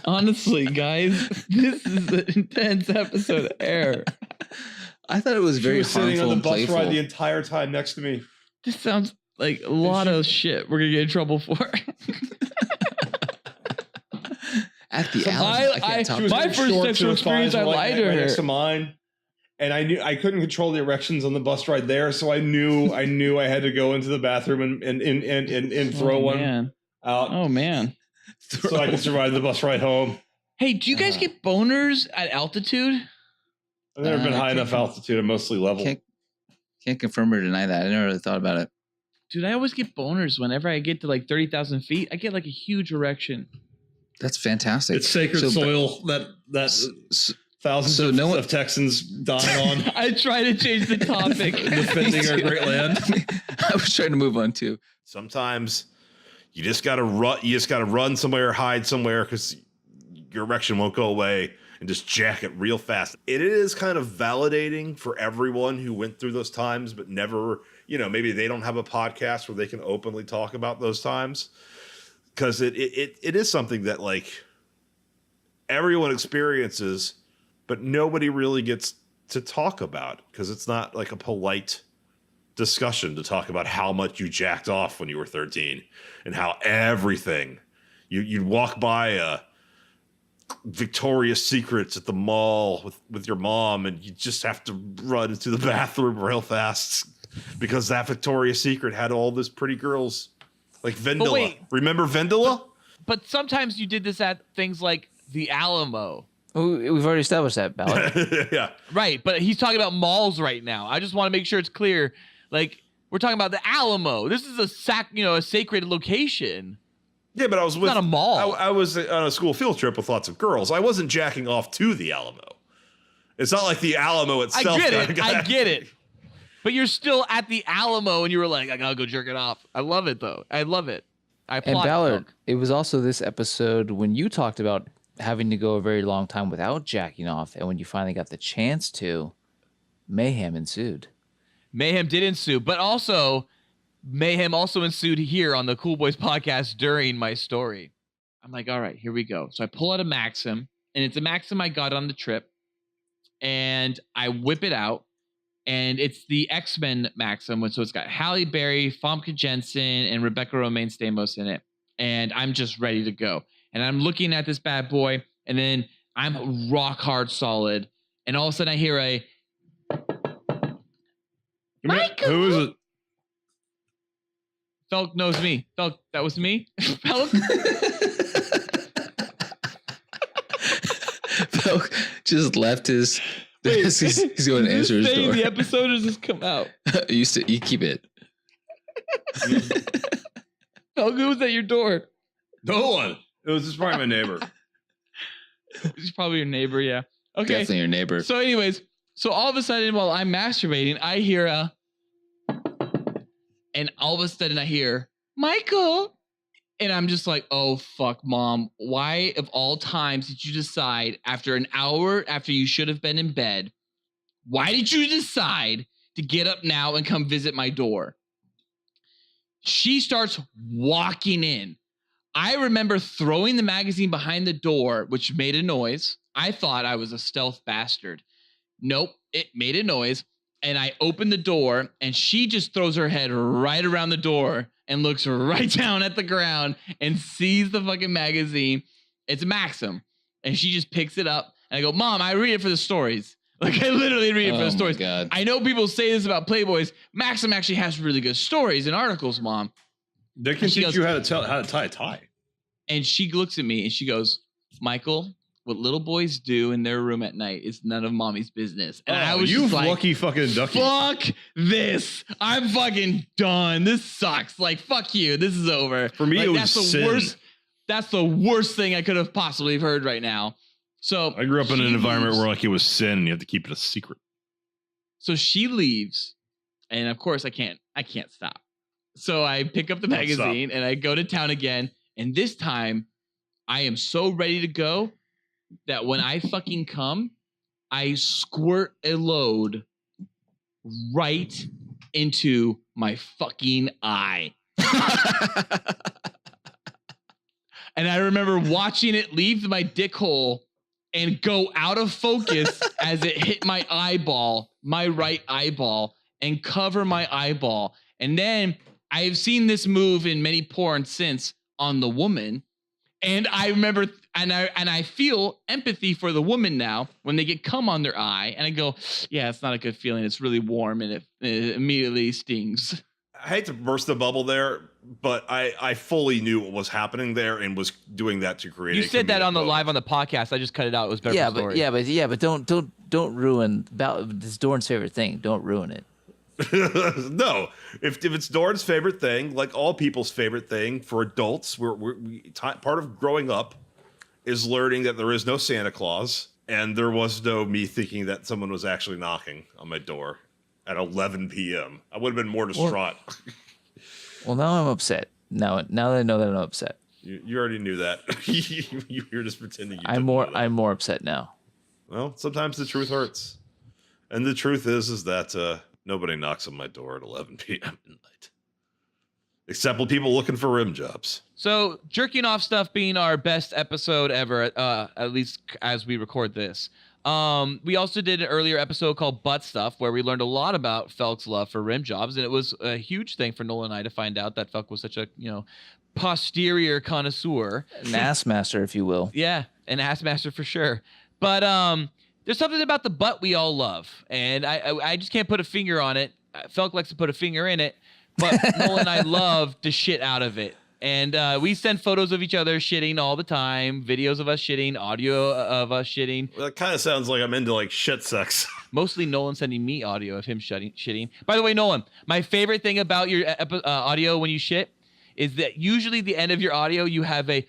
Honestly, guys, this is an intense episode to air. I thought it was very was sitting on the bus playful. ride the entire time next to me. This sounds like a lot of shit we're gonna get in trouble for. At the Alamo, my first sexual experience, I lied to her. Next to mine. And I knew I couldn't control the erections on the bus ride there, so I knew I had to go into the bathroom and throw one out. Oh man! So I could survive the bus ride home. Hey, do you guys get boners at altitude? I've never been high enough altitude. I'm mostly level. Can't confirm or deny that. I never really thought about it. Dude, I always get boners whenever I get to like 30,000 feet. I get like a huge erection. That's fantastic. It's sacred soil. Thousands of Texans dying on. I try to change the topic. Defending our great land. I was trying to move on too. Sometimes you just gotta run. You just gotta run somewhere, or hide somewhere, because your erection won't go away, and just jack it real fast. It is kind of validating for everyone who went through those times, but never, maybe they don't have a podcast where they can openly talk about those times, because it is something that like everyone experiences, but nobody really gets to talk about, because it's not like a polite discussion to talk about how much you jacked off when you were 13 and how everything you'd walk by a Victoria's Secrets at the mall with your mom, and you just have to run into the bathroom real fast because that Victoria's Secret had all these pretty girls like Vendela. wait. Remember Vendela? But sometimes you did this at things like the Alamo. We've already established that, Ballard. Yeah. Right, but he's talking about malls right now. I just want to make sure it's clear. Like, we're talking about the Alamo. This is a sacred location. Yeah, but I was It's not a mall. I was on a school field trip with lots of girls. I wasn't jacking off to the Alamo. It's not like the Alamo itself. I get it. But you're still at the Alamo, and you were like, I gotta go jerk it off. I love it, though. I love it. I applaud And Ballard, Phil. it was also this episode when you talked about having to go a very long time without jacking off, and when you finally got the chance to, mayhem ensued. Mayhem did ensue, but also mayhem also ensued here on the Cool Boys podcast during my story. I'm like, all right, here we go. So I pull out a Maxim, and it's a Maxim I got on the trip, and I whip it out, and it's the X-Men Maxim, so it's got Halle Berry, Famke Jensen, and Rebecca Romaine Stamos in it, and I'm just ready to go. And I'm looking at this bad boy, and then I'm rock hard solid, and all of a sudden I hear a Michael. Who is it? Felk knows me. Felk, that was me. Felk. Felk just left his. Wait, he's going to answer his stay in door. the episode or does this come out? you keep it. Felk, who was at your door? No one. It was just probably my neighbor. He's probably your neighbor, yeah. Okay. Definitely your neighbor. So anyways, so all of a sudden while I'm masturbating, I hear and all of a sudden I hear, Michael. And I'm just like, oh, fuck, Mom. Why, of all times, did you decide after an hour after you should have been in bed, why did you decide to get up now and come visit my door? She starts walking in. I remember throwing the magazine behind the door, which made a noise. I thought I was a stealth bastard. Nope, it made a noise. And I opened the door, and she just throws her head right around the door and looks right down at the ground and sees the fucking magazine. It's a Maxim. And she just picks it up. And I go, Mom, I read it for the stories. Like, I literally read it for the stories. God. I know people say this about Playboys. Maxim actually has really good stories and articles, Mom. They can teach you how to tie a tie. And she looks at me and she goes, Michael, what little boys do in their room at night is none of Mommy's business. And I was you just like, lucky fucking ducky. fuck this. I'm fucking done. This sucks. Like, fuck you. This is over. For me, like, it was that's the sin. worst. That's the worst thing I could have possibly heard right now. So I grew up in she an environment leaves. where like it was sin and you have to keep it a secret. So she leaves, and of course I can't stop. So I pick up the magazine and I go to town again. And this time I am so ready to go that when I fucking come, I squirt a load right into my fucking eye. And I remember watching it leave my dick hole and go out of focus as it hit my eyeball, my right eyeball, and cover my eyeball. And then I have seen this move in many porn since on the woman. And I remember, and I feel empathy for the woman now when they get cum on their eye. And I go, yeah, it's not a good feeling. It's really warm and it immediately stings. I hate to burst the bubble there, but I fully knew what was happening there and was doing that to create. You a said that comedic on the moment. live on the podcast. I just cut it out. It was better. Yeah, for but story. but don't ruin this Dorn's favorite thing. Don't ruin it. No, if it's Dorn's favorite thing, like all people's favorite thing for adults, part of growing up is learning that there is no Santa Claus And there was no me thinking that someone was actually knocking on my door at 11 p.m. I would have been more distraught. Well, now I'm upset. Now that I know that I'm upset. You already knew that. You were just pretending you I'm more upset now. Well, sometimes the truth hurts. And the truth is that nobody knocks on my door at 11 p.m. at night. Except with people looking for rim jobs. So, jerking off stuff being our best episode ever, at least as we record this. We also did an earlier episode called Butt Stuff, where we learned a lot about Felk's love for rim jobs, and it was a huge thing for Nolan and I to find out that Felk was such a, posterior connoisseur. An ass master, if you will. Yeah, an ass master for sure. But there's something about the butt we all love, and I just can't put a finger on it. Felk likes to put a finger in it, but Nolan and I love the shit out of it. And we send photos of each other shitting all the time, videos of us shitting, audio of us shitting. Well, that kind of sounds like I'm into like shit sex. Mostly Nolan sending me audio of him shitting. By the way, Nolan, my favorite thing about your audio when you shit is that usually the end of your audio you have a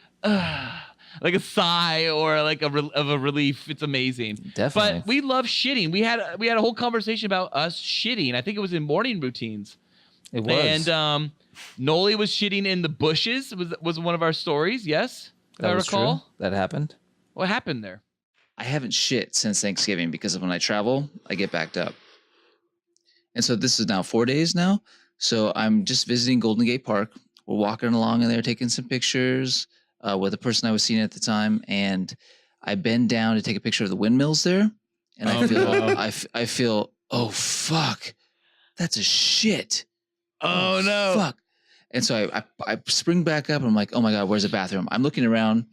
like a sigh or like of a relief. It's amazing. Definitely. But we love shitting. We had a whole conversation about us shitting. I think it was in morning routines. It was. And Noli was shitting in the bushes. Was one of our stories. Yes, if I recall. True. That happened. What happened there? I haven't shit since Thanksgiving because when I travel, I get backed up. And so this is now 4 days now. So I'm just visiting Golden Gate Park. We're walking along in there, taking some pictures with the person I was seeing at the time. And I bend down to take a picture of the windmills there. And I feel, oh, fuck, that's a shit. Oh, no. Fuck. And so I spring back up and I'm like, oh my God, where's the bathroom? I'm looking around.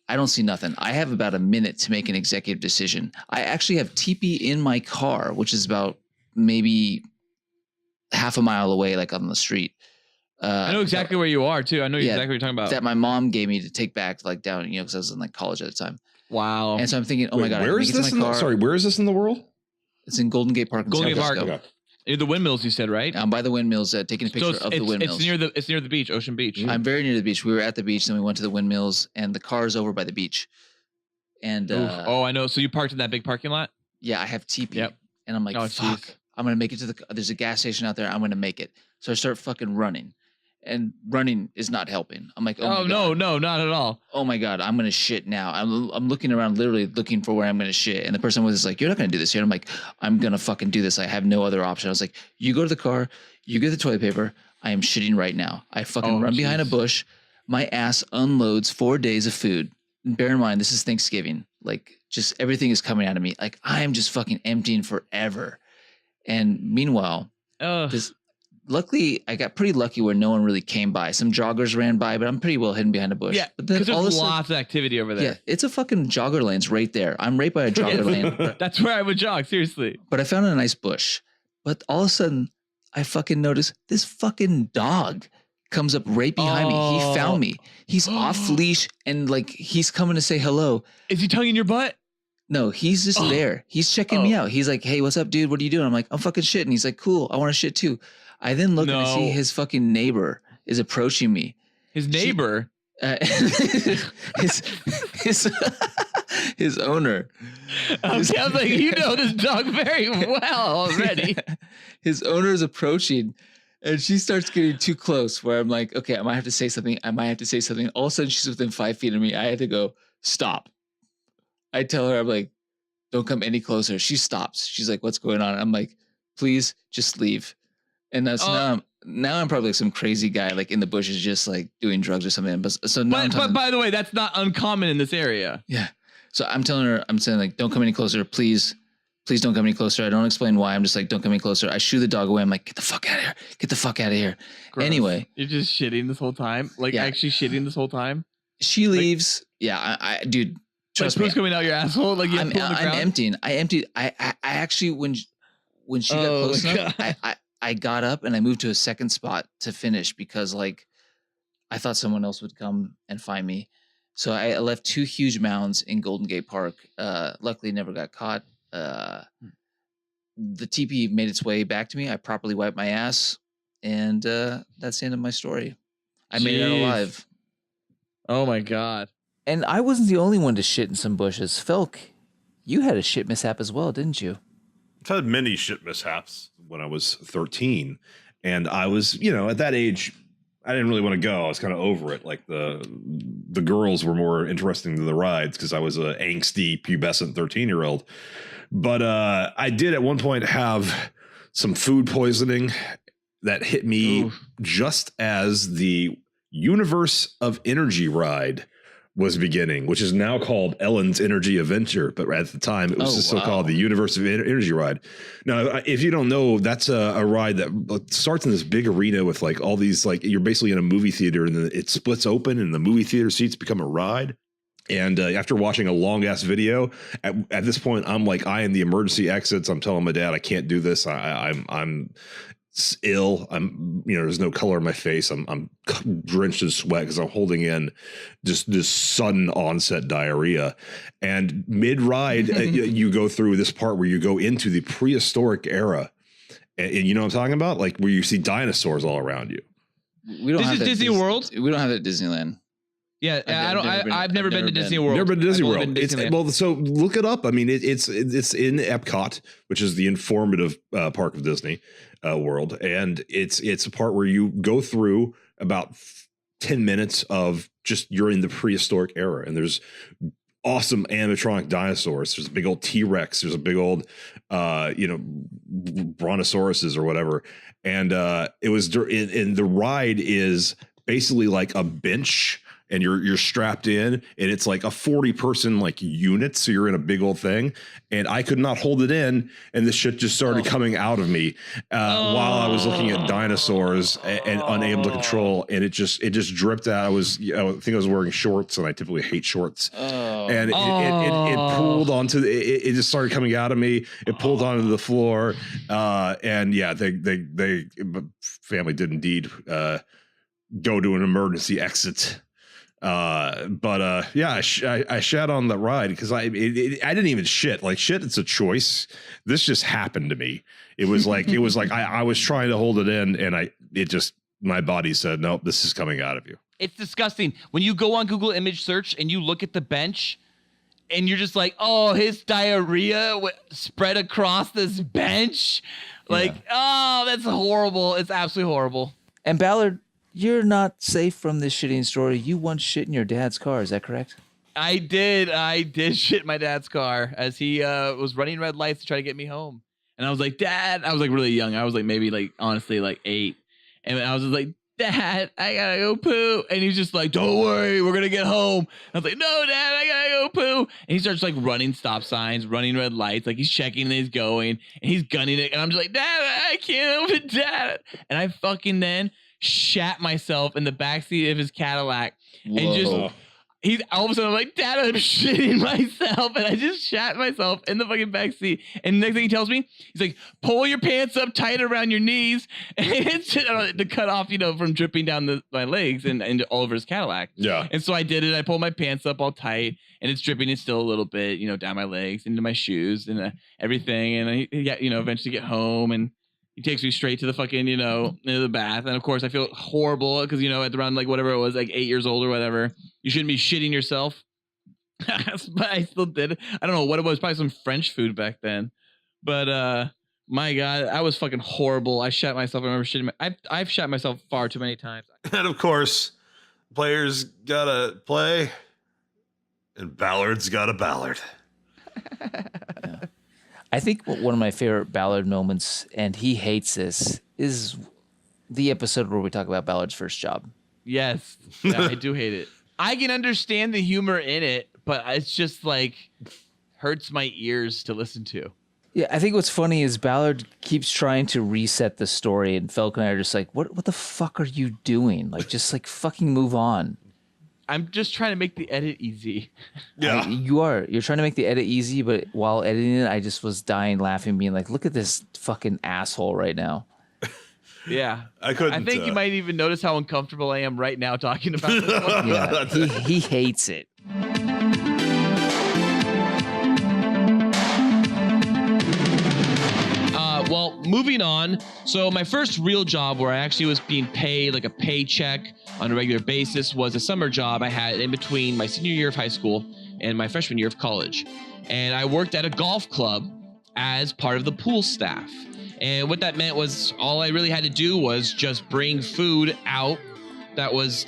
I don't see nothing. I have about a minute to make an executive decision. I actually have TP in my car, which is about maybe half a mile away, like on the street. I know exactly where you are too. I know exactly what you're talking about. That my mom gave me to take back like down, because I was in like college at the time. Wow. And so I'm thinking, oh my God, where is this? Where is this in the world? It's in Golden Gate Park. Golden Gate Park. Okay. Near the windmills, you said, right? I'm by the windmills, taking a picture of the windmills. It's near the beach, Ocean Beach. I'm very near the beach. We were at the beach, then we went to the windmills, and the car is over by the beach. And oh, I know. So you parked in that big parking lot? Yeah, I have TP. Yep. And I'm like, fuck, I'm gonna make it to there's a gas station out there. I'm gonna make it. So I start fucking running. And running is not helping. I'm like, oh no, not at all. Oh my God, I'm gonna shit now. I'm looking around, literally looking for where I'm gonna shit. And the person was like, you're not gonna do this here. And I'm like, I'm gonna fucking do this. I have no other option. I was like, you go to the car, you get the toilet paper. I am shitting right now. I fucking run behind a bush. My ass unloads 4 days of food. And bear in mind, this is Thanksgiving. Like, just everything is coming out of me. Like, I am just fucking emptying forever. And meanwhile, luckily, I got pretty lucky where no one really came by. Some joggers ran by, but I'm pretty well hidden behind a bush. Yeah, because there's lots of activity over there. Yeah, it's a fucking jogger lane's right there. I'm right by a jogger lane. That's where I would jog, seriously. But I found a nice bush. But all of a sudden, I fucking noticed this fucking dog comes up right behind me. He found me. He's off leash and like he's coming to say hello. Is he tonguing your butt? No, he's just there. He's checking me out. He's like, hey, what's up, dude? What are you doing? I'm like, I'm fucking shitting. He's like, cool. I want to shit too. I then look and I see his fucking neighbor is approaching me. His neighbor? His owner. Okay, I was like, you know this dog very well already. His owner is approaching and she starts getting too close where I'm like, okay, I might have to say something. All of a sudden she's within 5 feet of me. I had to go, stop. I tell her, I'm like, don't come any closer. She stops. She's like, what's going on? I'm like, please just leave. And that's now I'm probably like some crazy guy like in the bushes just like doing drugs or something. But by the way, that's not uncommon in this area. Yeah. So I'm telling her, I'm saying like, don't come any closer. Please don't come any closer. I don't explain why. I'm just like, don't come any closer. I shoo the dog away. I'm like, get the fuck out of here. Get the fuck out of here. Gross. Anyway. You're just shitting this whole time? Like actually shitting this whole time? She leaves. Yeah. I dude. Trust me. Coming out your asshole? Like I'm emptying. I emptied. I actually, when she got close enough, I got up and I moved to a second spot to finish because like I thought someone else would come and find me. So I left 2 huge mounds in Golden Gate Park. Luckily never got caught. The TP made its way back to me. I properly wiped my ass and that's the end of my story. I made it out alive. Oh my God. And I wasn't the only one to shit in some bushes. Felk, You had a shit mishap as well, didn't you? I've had many shit mishaps when I was 13, and I was, at that age, I didn't really want to go. I was kind of over it. Like the girls were more interesting than the rides because I was a angsty, pubescent 13-year-old. But I did at one point have some food poisoning that hit me just as the Universe of Energy ride was beginning, which is now called Ellen's Energy Adventure. But at the time, it was just so called the Universe of Energy ride. Now, if you don't know, that's a ride that starts in this big arena with like all these, like you're basically in a movie theater and then it splits open and the movie theater seats become a ride. And after watching a long ass video, at this point, I'm like, I am the emergency exits. I'm telling my dad I can't do this. I'm ill. There's no color in my face. I'm drenched in sweat because I'm holding in just this sudden onset diarrhea. And mid ride, you go through this part where you go into the prehistoric era, and you know what I'm talking about, like where you see dinosaurs all around you. We don't This have is Disney World. We don't have it at Disneyland. Yeah, I've never been to Disney World. Never been to Disney I've only World. been to Disneyland. So look it up. I mean, it's in Epcot, which is the informative park of Disney World, and it's a part where you go through about 10 minutes of just you're in the prehistoric era, and there's awesome animatronic dinosaurs. There's a big old T-Rex. There's a big old brontosauruses or whatever, and it was and the ride is basically like a bench. And you're strapped in, and it's like a 40-person like unit, so you're in a big old thing. And I could not hold it in, and the shit just started coming out of me while I was looking at dinosaurs and unable to control. And it just dripped out. I think I was wearing shorts, and I typically hate shorts. And it pulled onto it just started coming out of me. It pulled onto the floor, and yeah, they family did indeed go to an emergency exit. I shat on the ride because I didn't even shit. Like shit, it's a choice. This just happened to me. It was like I was trying to hold it in, and my body said, nope, this is coming out of you. It's disgusting. When you go on Google image search and you look at the bench and you're just like, oh, his diarrhea spread across this bench. Like, oh, that's horrible. It's absolutely horrible. And Ballard, you're not safe from this shitting story. You once shit in your dad's car. Is that correct? I did shit in my dad's car as he was running red lights to try to get me home. And I was like, Dad, I was like really young. I was like maybe like honestly like 8. And I was just like, Dad, I gotta go poo. And he's just like, don't worry, we're gonna get home. I was like, no, Dad, I gotta go poo. And he starts like running stop signs, running red lights, like he's checking and he's going and he's gunning it. And I'm just like, Dad, I can't help it, Dad. And I fucking then shat myself in the backseat of his Cadillac. Whoa. And just he's all of a sudden I'm like, Dad, I'm shitting myself. And I just shat myself in the fucking backseat. And the next thing he tells me, he's like, pull your pants up tight around your knees and it's to cut off, from dripping down my legs and all over his Cadillac. Yeah. And so I did it. I pulled my pants up all tight and it's dripping. It's still a little bit, down my legs, into my shoes and everything. And I eventually get home and he takes me straight to the fucking, into the bath. And of course I feel horrible because, at around like whatever it was, like 8 years old or whatever, you shouldn't be shitting yourself. But I still did it. I don't know what it was. Probably some French food back then. But my God, I was fucking horrible. I shat myself. I remember shitting. I've shat myself far too many times. And of course, players gotta play, and Ballard's got a Ballard. I think one of my favorite Ballard moments, and he hates this, is the episode where we talk about Ballard's first job. Yes. Yeah, I do hate it. I can understand the humor in it, but it's just like hurts my ears to listen to. Yeah, I think what's funny is Ballard keeps trying to reset the story, and Felk and I are just like, what the fuck are you doing? Like, just like fucking move on. I'm just trying to make the edit easy. Yeah. You're trying to make the edit easy, but while editing it, I just was dying laughing, being like, look at this fucking asshole right now. Yeah. I couldn't. I think you might even notice how uncomfortable I am right now talking about this one. Yeah, he hates it. Well, moving on. So my first real job where I actually was being paid like a paycheck on a regular basis was a summer job I had in between my senior year of high school and my freshman year of college. and I worked at a golf club as part of the pool staff. And what that meant was all I really had to do was just bring food out that was,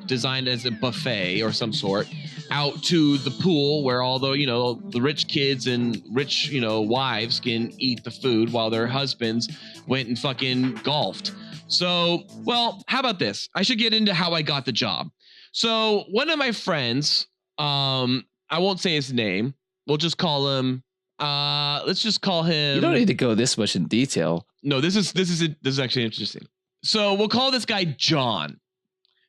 designed as a buffet or some sort out to the pool where all the rich kids and rich, wives can eat the food while their husbands went and fucking golfed. So, well, how about this? I should get into how I got the job. So one of my friends, I won't say his name. We'll just call him, let's just call him. You don't need to go this much in detail. No, this is actually interesting. So we'll call this guy John.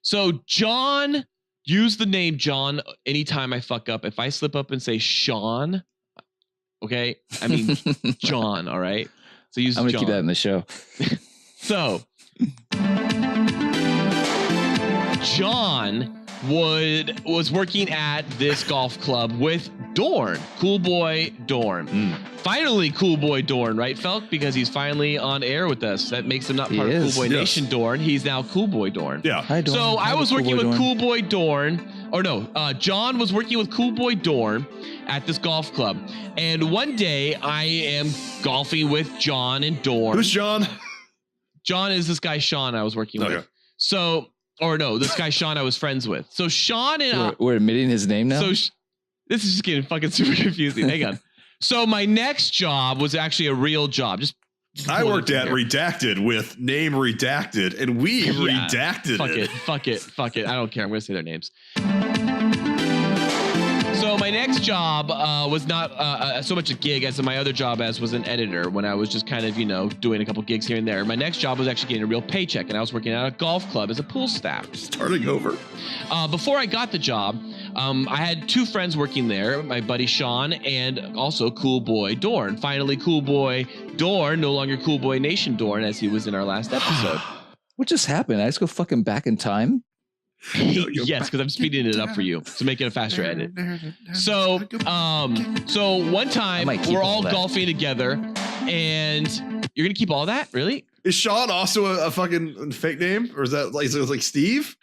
So John, use the name John anytime I fuck up. If I slip up and say Sean, okay, I mean John. All right. So use. I'm gonna John. keep that in the show. So John was working at this golf club with Dorn, Cool Boy Dorn. Finally, Cool Boy Dorn, right, Felk? Because he's finally on air with us. That makes him not part of Cool Boy Nation Dorn. He's now Cool Boy Dorn. Yeah. Hi, Dorn. So I was working with Cool Boy Dorn. Or no, John was working with Cool Boy Dorn at this golf club. And one day I am golfing with John and Dorn. Who's John? John is this guy Sean I was working with. So, or no, this guy Sean I was friends with. So Sean and we're admitting his name now. So this is just getting fucking super confusing. Hang on. So my next job was actually a real job. Just I worked at Redacted with name redacted, and we redacted it. Fuck it. I don't care. I'm gonna say their names. So my next job was not so much a gig as my other job was an editor when I was just kind of, doing a couple gigs here and there. My next job was actually getting a real paycheck, and I was working at a golf club as a pool staff. Starting over. Before I got the job, I had two friends working there, my buddy Sean and also Cool Boy Dorn. Finally, Cool Boy Dorn, no longer Cool Boy Nation Dorn, as he was in our last episode. What just happened? I just go fucking back in time? Yes, because I'm speeding it up for you to make it a faster edit. So one time we're all golfing together, and you're gonna keep all that, really? Is Sean also a fucking fake name, or is that like Steve?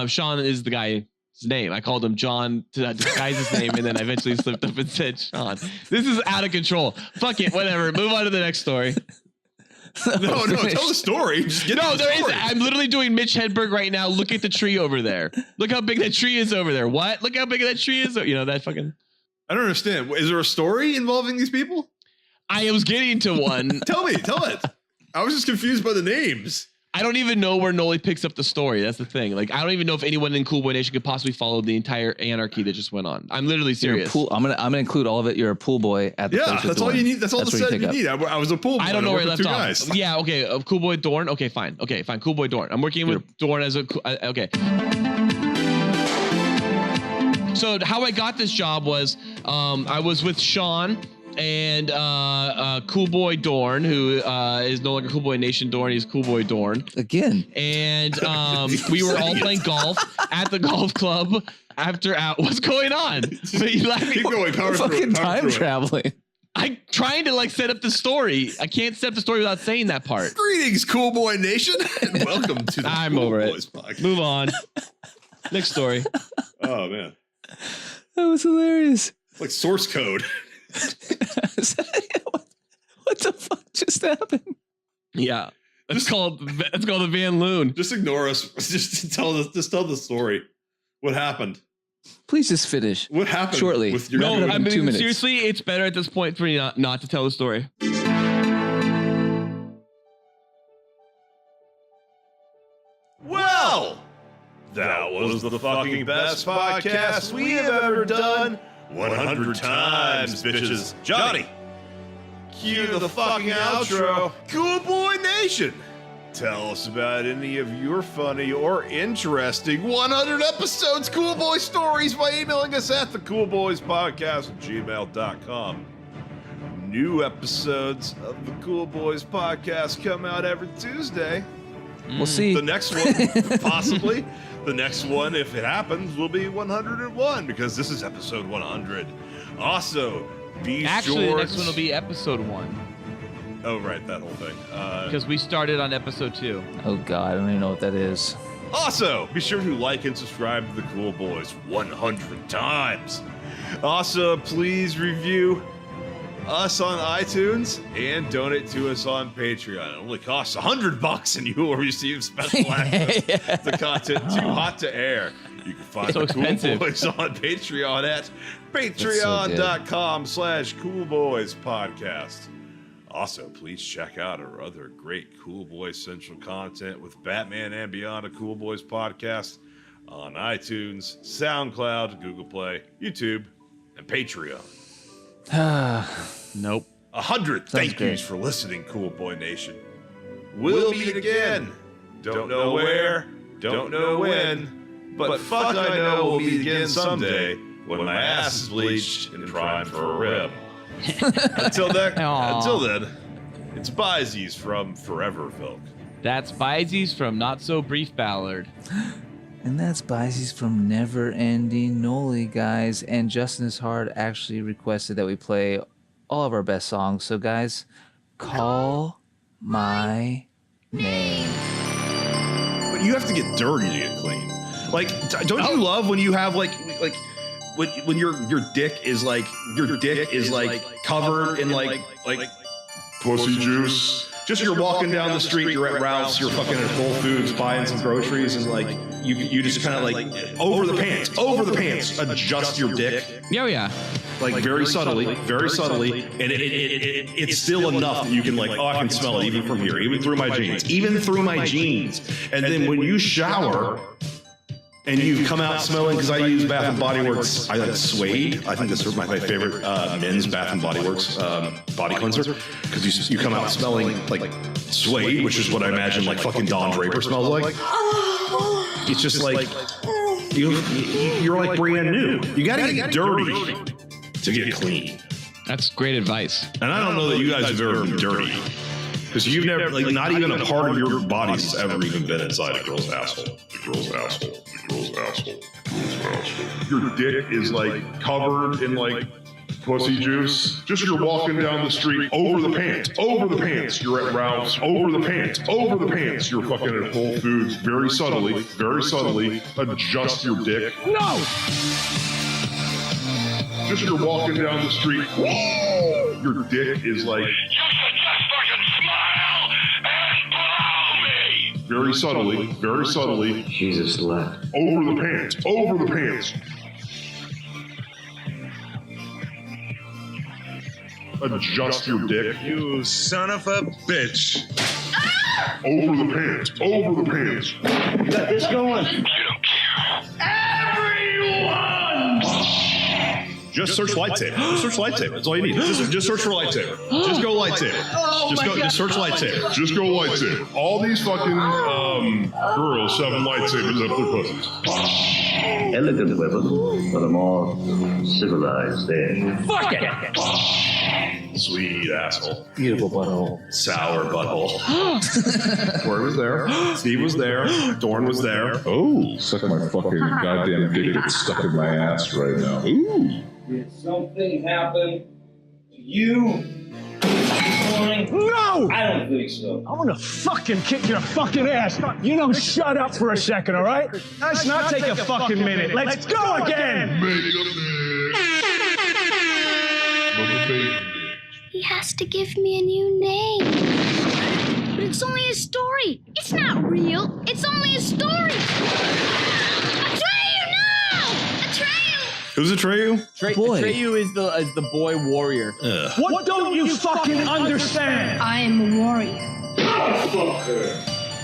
Sean is the guy's name. I called him John to disguise his name, and then I eventually slipped up and said Sean. This is out of control. Fuck it, whatever. Move on to the next story. No, tell the story. Just get there is. I'm literally doing Mitch Hedberg right now. Look at the tree over there. Look how big that tree is over there. What? Look how big that tree is. That fucking. I don't understand. Is there a story involving these people? I was getting to one. Tell it. I was just confused by the names. I don't even know where Noli picks up the story. That's the thing. Like, I don't even know if anyone in Cool Boy Nation could possibly follow the entire anarchy that just went on. I'm literally serious. I'm gonna include all of it. You're a pool boy at the place that's all you need. That's all the set you need. I was a pool boy. I don't know where I left off. Yeah, okay. Cool Boy Dorn. Okay, fine. Cool Boy Dorn. I'm working with Dorn as a okay. So how I got this job was I was with Sean and Cool Boy Dorn, who is no longer Cool Boy Nation Dorn. He's Cool Boy Dorn again. And we were all playing golf at the golf club after out. What's going on? Keep going. Fucking time traveling. I'm trying to set up the story. I can't set up the story without saying that part. Greetings, Cool Boy Nation, and welcome to the Cool Boys Podcast. Move on. Next story. Oh man, that was hilarious. It's like source code. What the fuck just happened? Yeah, it's called the Van Loon. Just ignore us. Just tell the story. What happened? Please just finish. What happened shortly? With your No, I mean 2 minutes. seriously, it's better at this point for me not to tell the story. Well, that was the fucking best podcast we have ever done. 100 times, bitches. Johnny, cue the fucking outro. Cool Boy Nation, tell us about any of your funny or interesting 100 episodes Cool Boy stories by emailing us at thecoolboyspodcast@gmail.com. New episodes of the Cool Boys Podcast come out every Tuesday. We'll see. The next one, possibly. The next one, if it happens, will be 101 because this is episode 100. Also, be Actually, sure. the next one will be episode 1. Oh, right, that whole thing. Because we started on episode 2. Oh God, I don't even know what that is. Also, be sure to like and subscribe to the Cool Boys 100 times. Also, please review us on iTunes and donate to us on Patreon. It only costs $100 and you will receive special access to content too hot to air. You can find So the Cool expensive. Boys on Patreon at patreon.com/coolboyspodcast. Also, please check out our other great Cool Boys Central content with Batman and Beyond, a Cool Boys podcast on iTunes, SoundCloud, Google Play, YouTube, and Patreon. Nope. 100 thank yous for listening, Cool Boy Nation. We'll meet again. Don't know where, don't know when, but fuck I know we'll meet again someday when my ass is bleached and primed for a rib. Until then, it's Byzies from Forever Folk. That's Byzies from Not So Brief Ballard. And that's Byzies from Never Ending Noli, guys. And Justin is Hard actually requested that we play all of our best songs. So, guys, call my name. But you have to get dirty to get clean. Like, don't you love when you have like when your dick is covered in like Pussy juice. just you're walking down the street, you're at Ralph's, you're fucking at Whole Foods buying some groceries, and like you just kind of like over the pants, adjust your dick. Yeah. Like very subtly, and it's still enough that you can like, oh, I can smell it even from here, even through my jeans. And then when you shower and you come out smelling, because I use Bath and Body Works, I like Suede. I think this is my favorite men's Bath and Body Works body cleanser, because you come out smelling like Suede, which is what I imagine like fucking Don Draper smells like. It's just like you're like brand new. You gotta get dirty to get clean. That's great advice. And I don't know that you guys have ever been dirty, because you've never, like, not even a part of your bodies has ever even been inside a girl's asshole. Your dick is like covered in like pussy juice. Just you're walking down the street, over the pants. You're at Ralph's, over the pants. You're fucking at Whole Foods, very subtly, adjust your dick. No! Just you're walking down the street, your dick is like very subtly. Jesus left. Over the pants. Adjust your dick. You son of a bitch. Over the pants. You got this going? Everyone! Just search lightsaber. That's all you need. Just search for lightsaber. Just go lightsaber. Just search lightsaber. Just go lightsaber. All these fucking girls having lightsabers up their pussies. Elegant weapon, but a more civilized end. Fuck it! Sweet asshole. Beautiful butthole. Sour butthole. Corey was there. Steve was there. Dorn was there. Oh, suck my fucking goddamn dick that's stuck in my ass right now. Ooh. Did something happen to you? No! I don't think so. I'm gonna fucking kick your fucking ass. You don't shut up for a second, all right? Let's not take a fucking minute. Let's go again! He has to give me a new name. But it's only a story. It's not real. It's only a story. Atreyu, no! Atreyu! Who's Atreyu? Atreyu is the boy warrior. What don't you fucking understand? I'm a warrior.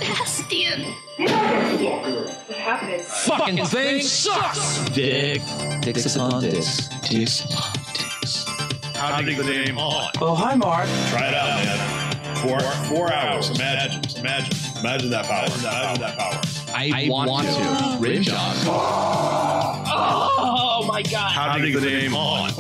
Bastion. What happened? Fucking thing sucks! Dicks upon dicks. How do you get the name on? Oh, hi, Mark. Try it out, man. 4 hours. Imagine that power. I want to. Ridge on. Oh, my God. How do you get the name on?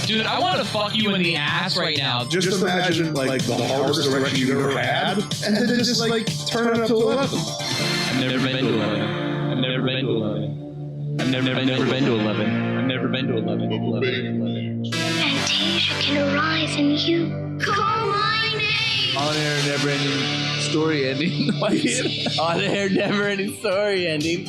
Dude, I want to fuck you in the ass right now. Just imagine like the hardest erection you've ever had, and then just like turn it up to 11. I've never been to 11. I've never been to 11. Fantasia can arise in you. Call my name! On-air, never-ending story ending. On-air, never-ending story ending.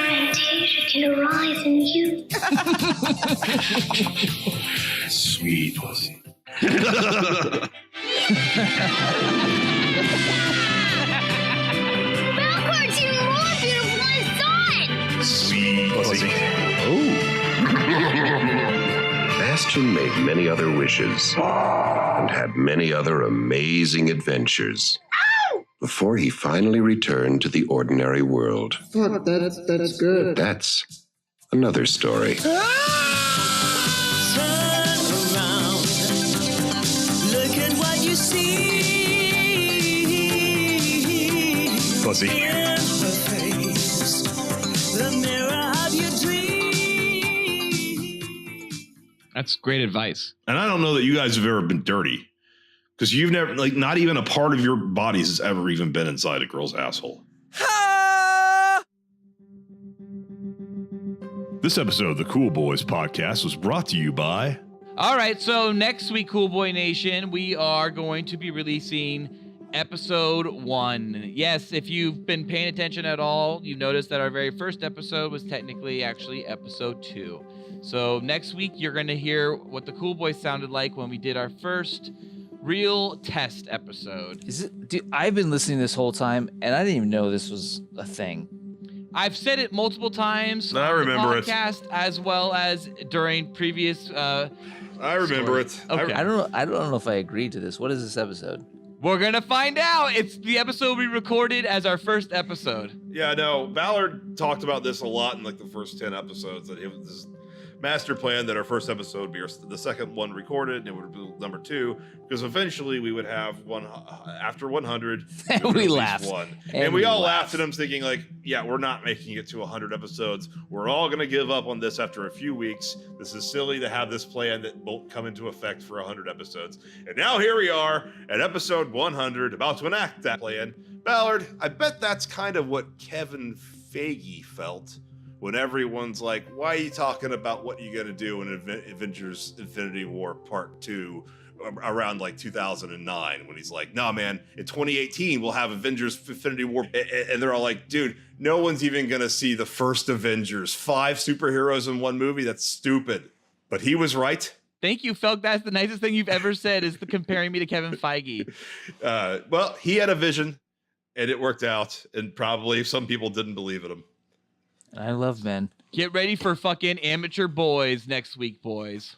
Fantasia can arise in you. Sweet pussy. Belcourt's even more beautiful. I saw it. Sweet pussy. Bastion made many other wishes and had many other amazing adventures before he finally returned to the ordinary world. Fuck, that's good. That's another story. Turn around. Look at what you see. Pussy. In her face, the mirror of your dream. That's great advice. And I don't know that you guys have ever been dirty. Because you've never, like, not even a part of your bodies has ever even been inside a girl's asshole. This episode of the Cool Boys Podcast was brought to you by... All right, so next week, Cool Boy Nation, we are going to be releasing episode 1. Yes, if you've been paying attention at all, you've noticed that our very first episode was technically actually episode 2. So next week, you're going to hear what the Cool Boys sounded like when we did our first real test episode. Dude, I've been listening this whole time, and I didn't even know this was a thing. I've said it multiple times. I remember on the podcast, as well as during previous. I remember stories. it. Okay. I don't know if I agree to this. What is this episode? We're gonna find out. It's the episode we recorded as our first episode. Yeah, no, Ballard talked about this a lot in like the first 10 episodes. That it was this master plan that our first episode would be the second one recorded, and it would be number 2, because eventually we would have one after 100. We laughed. One. And we all laughed at him, thinking like, yeah, we're not making it to 100 episodes. We're all going to give up on this after a few weeks. This is silly to have this plan that won't come into effect for 100 episodes. And now here we are at episode 100, about to enact that plan. Ballard, I bet that's kind of what Kevin Feige felt when everyone's like, why are you talking about what you're going to do in Avengers Infinity War Part 2 around like 2009, when he's like, nah, man, in 2018, we'll have Avengers Infinity War. And they're all like, dude, no one's even going to see the first Avengers. 5 superheroes in one movie? That's stupid. But he was right. Thank you, Felk. That's the nicest thing you've ever said, is the comparing me to Kevin Feige. Well, he had a vision, and it worked out. And probably some people didn't believe in him. I love men. Get ready for fucking amateur boys next week, boys.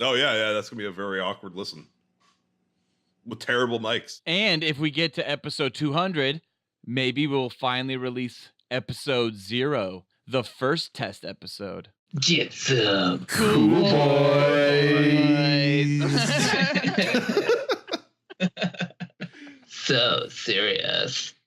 Oh, yeah, that's going to be a very awkward listen. With terrible mics. And if we get to episode 200, maybe we'll finally release episode 0, the first test episode. Get some Cool boys. So serious.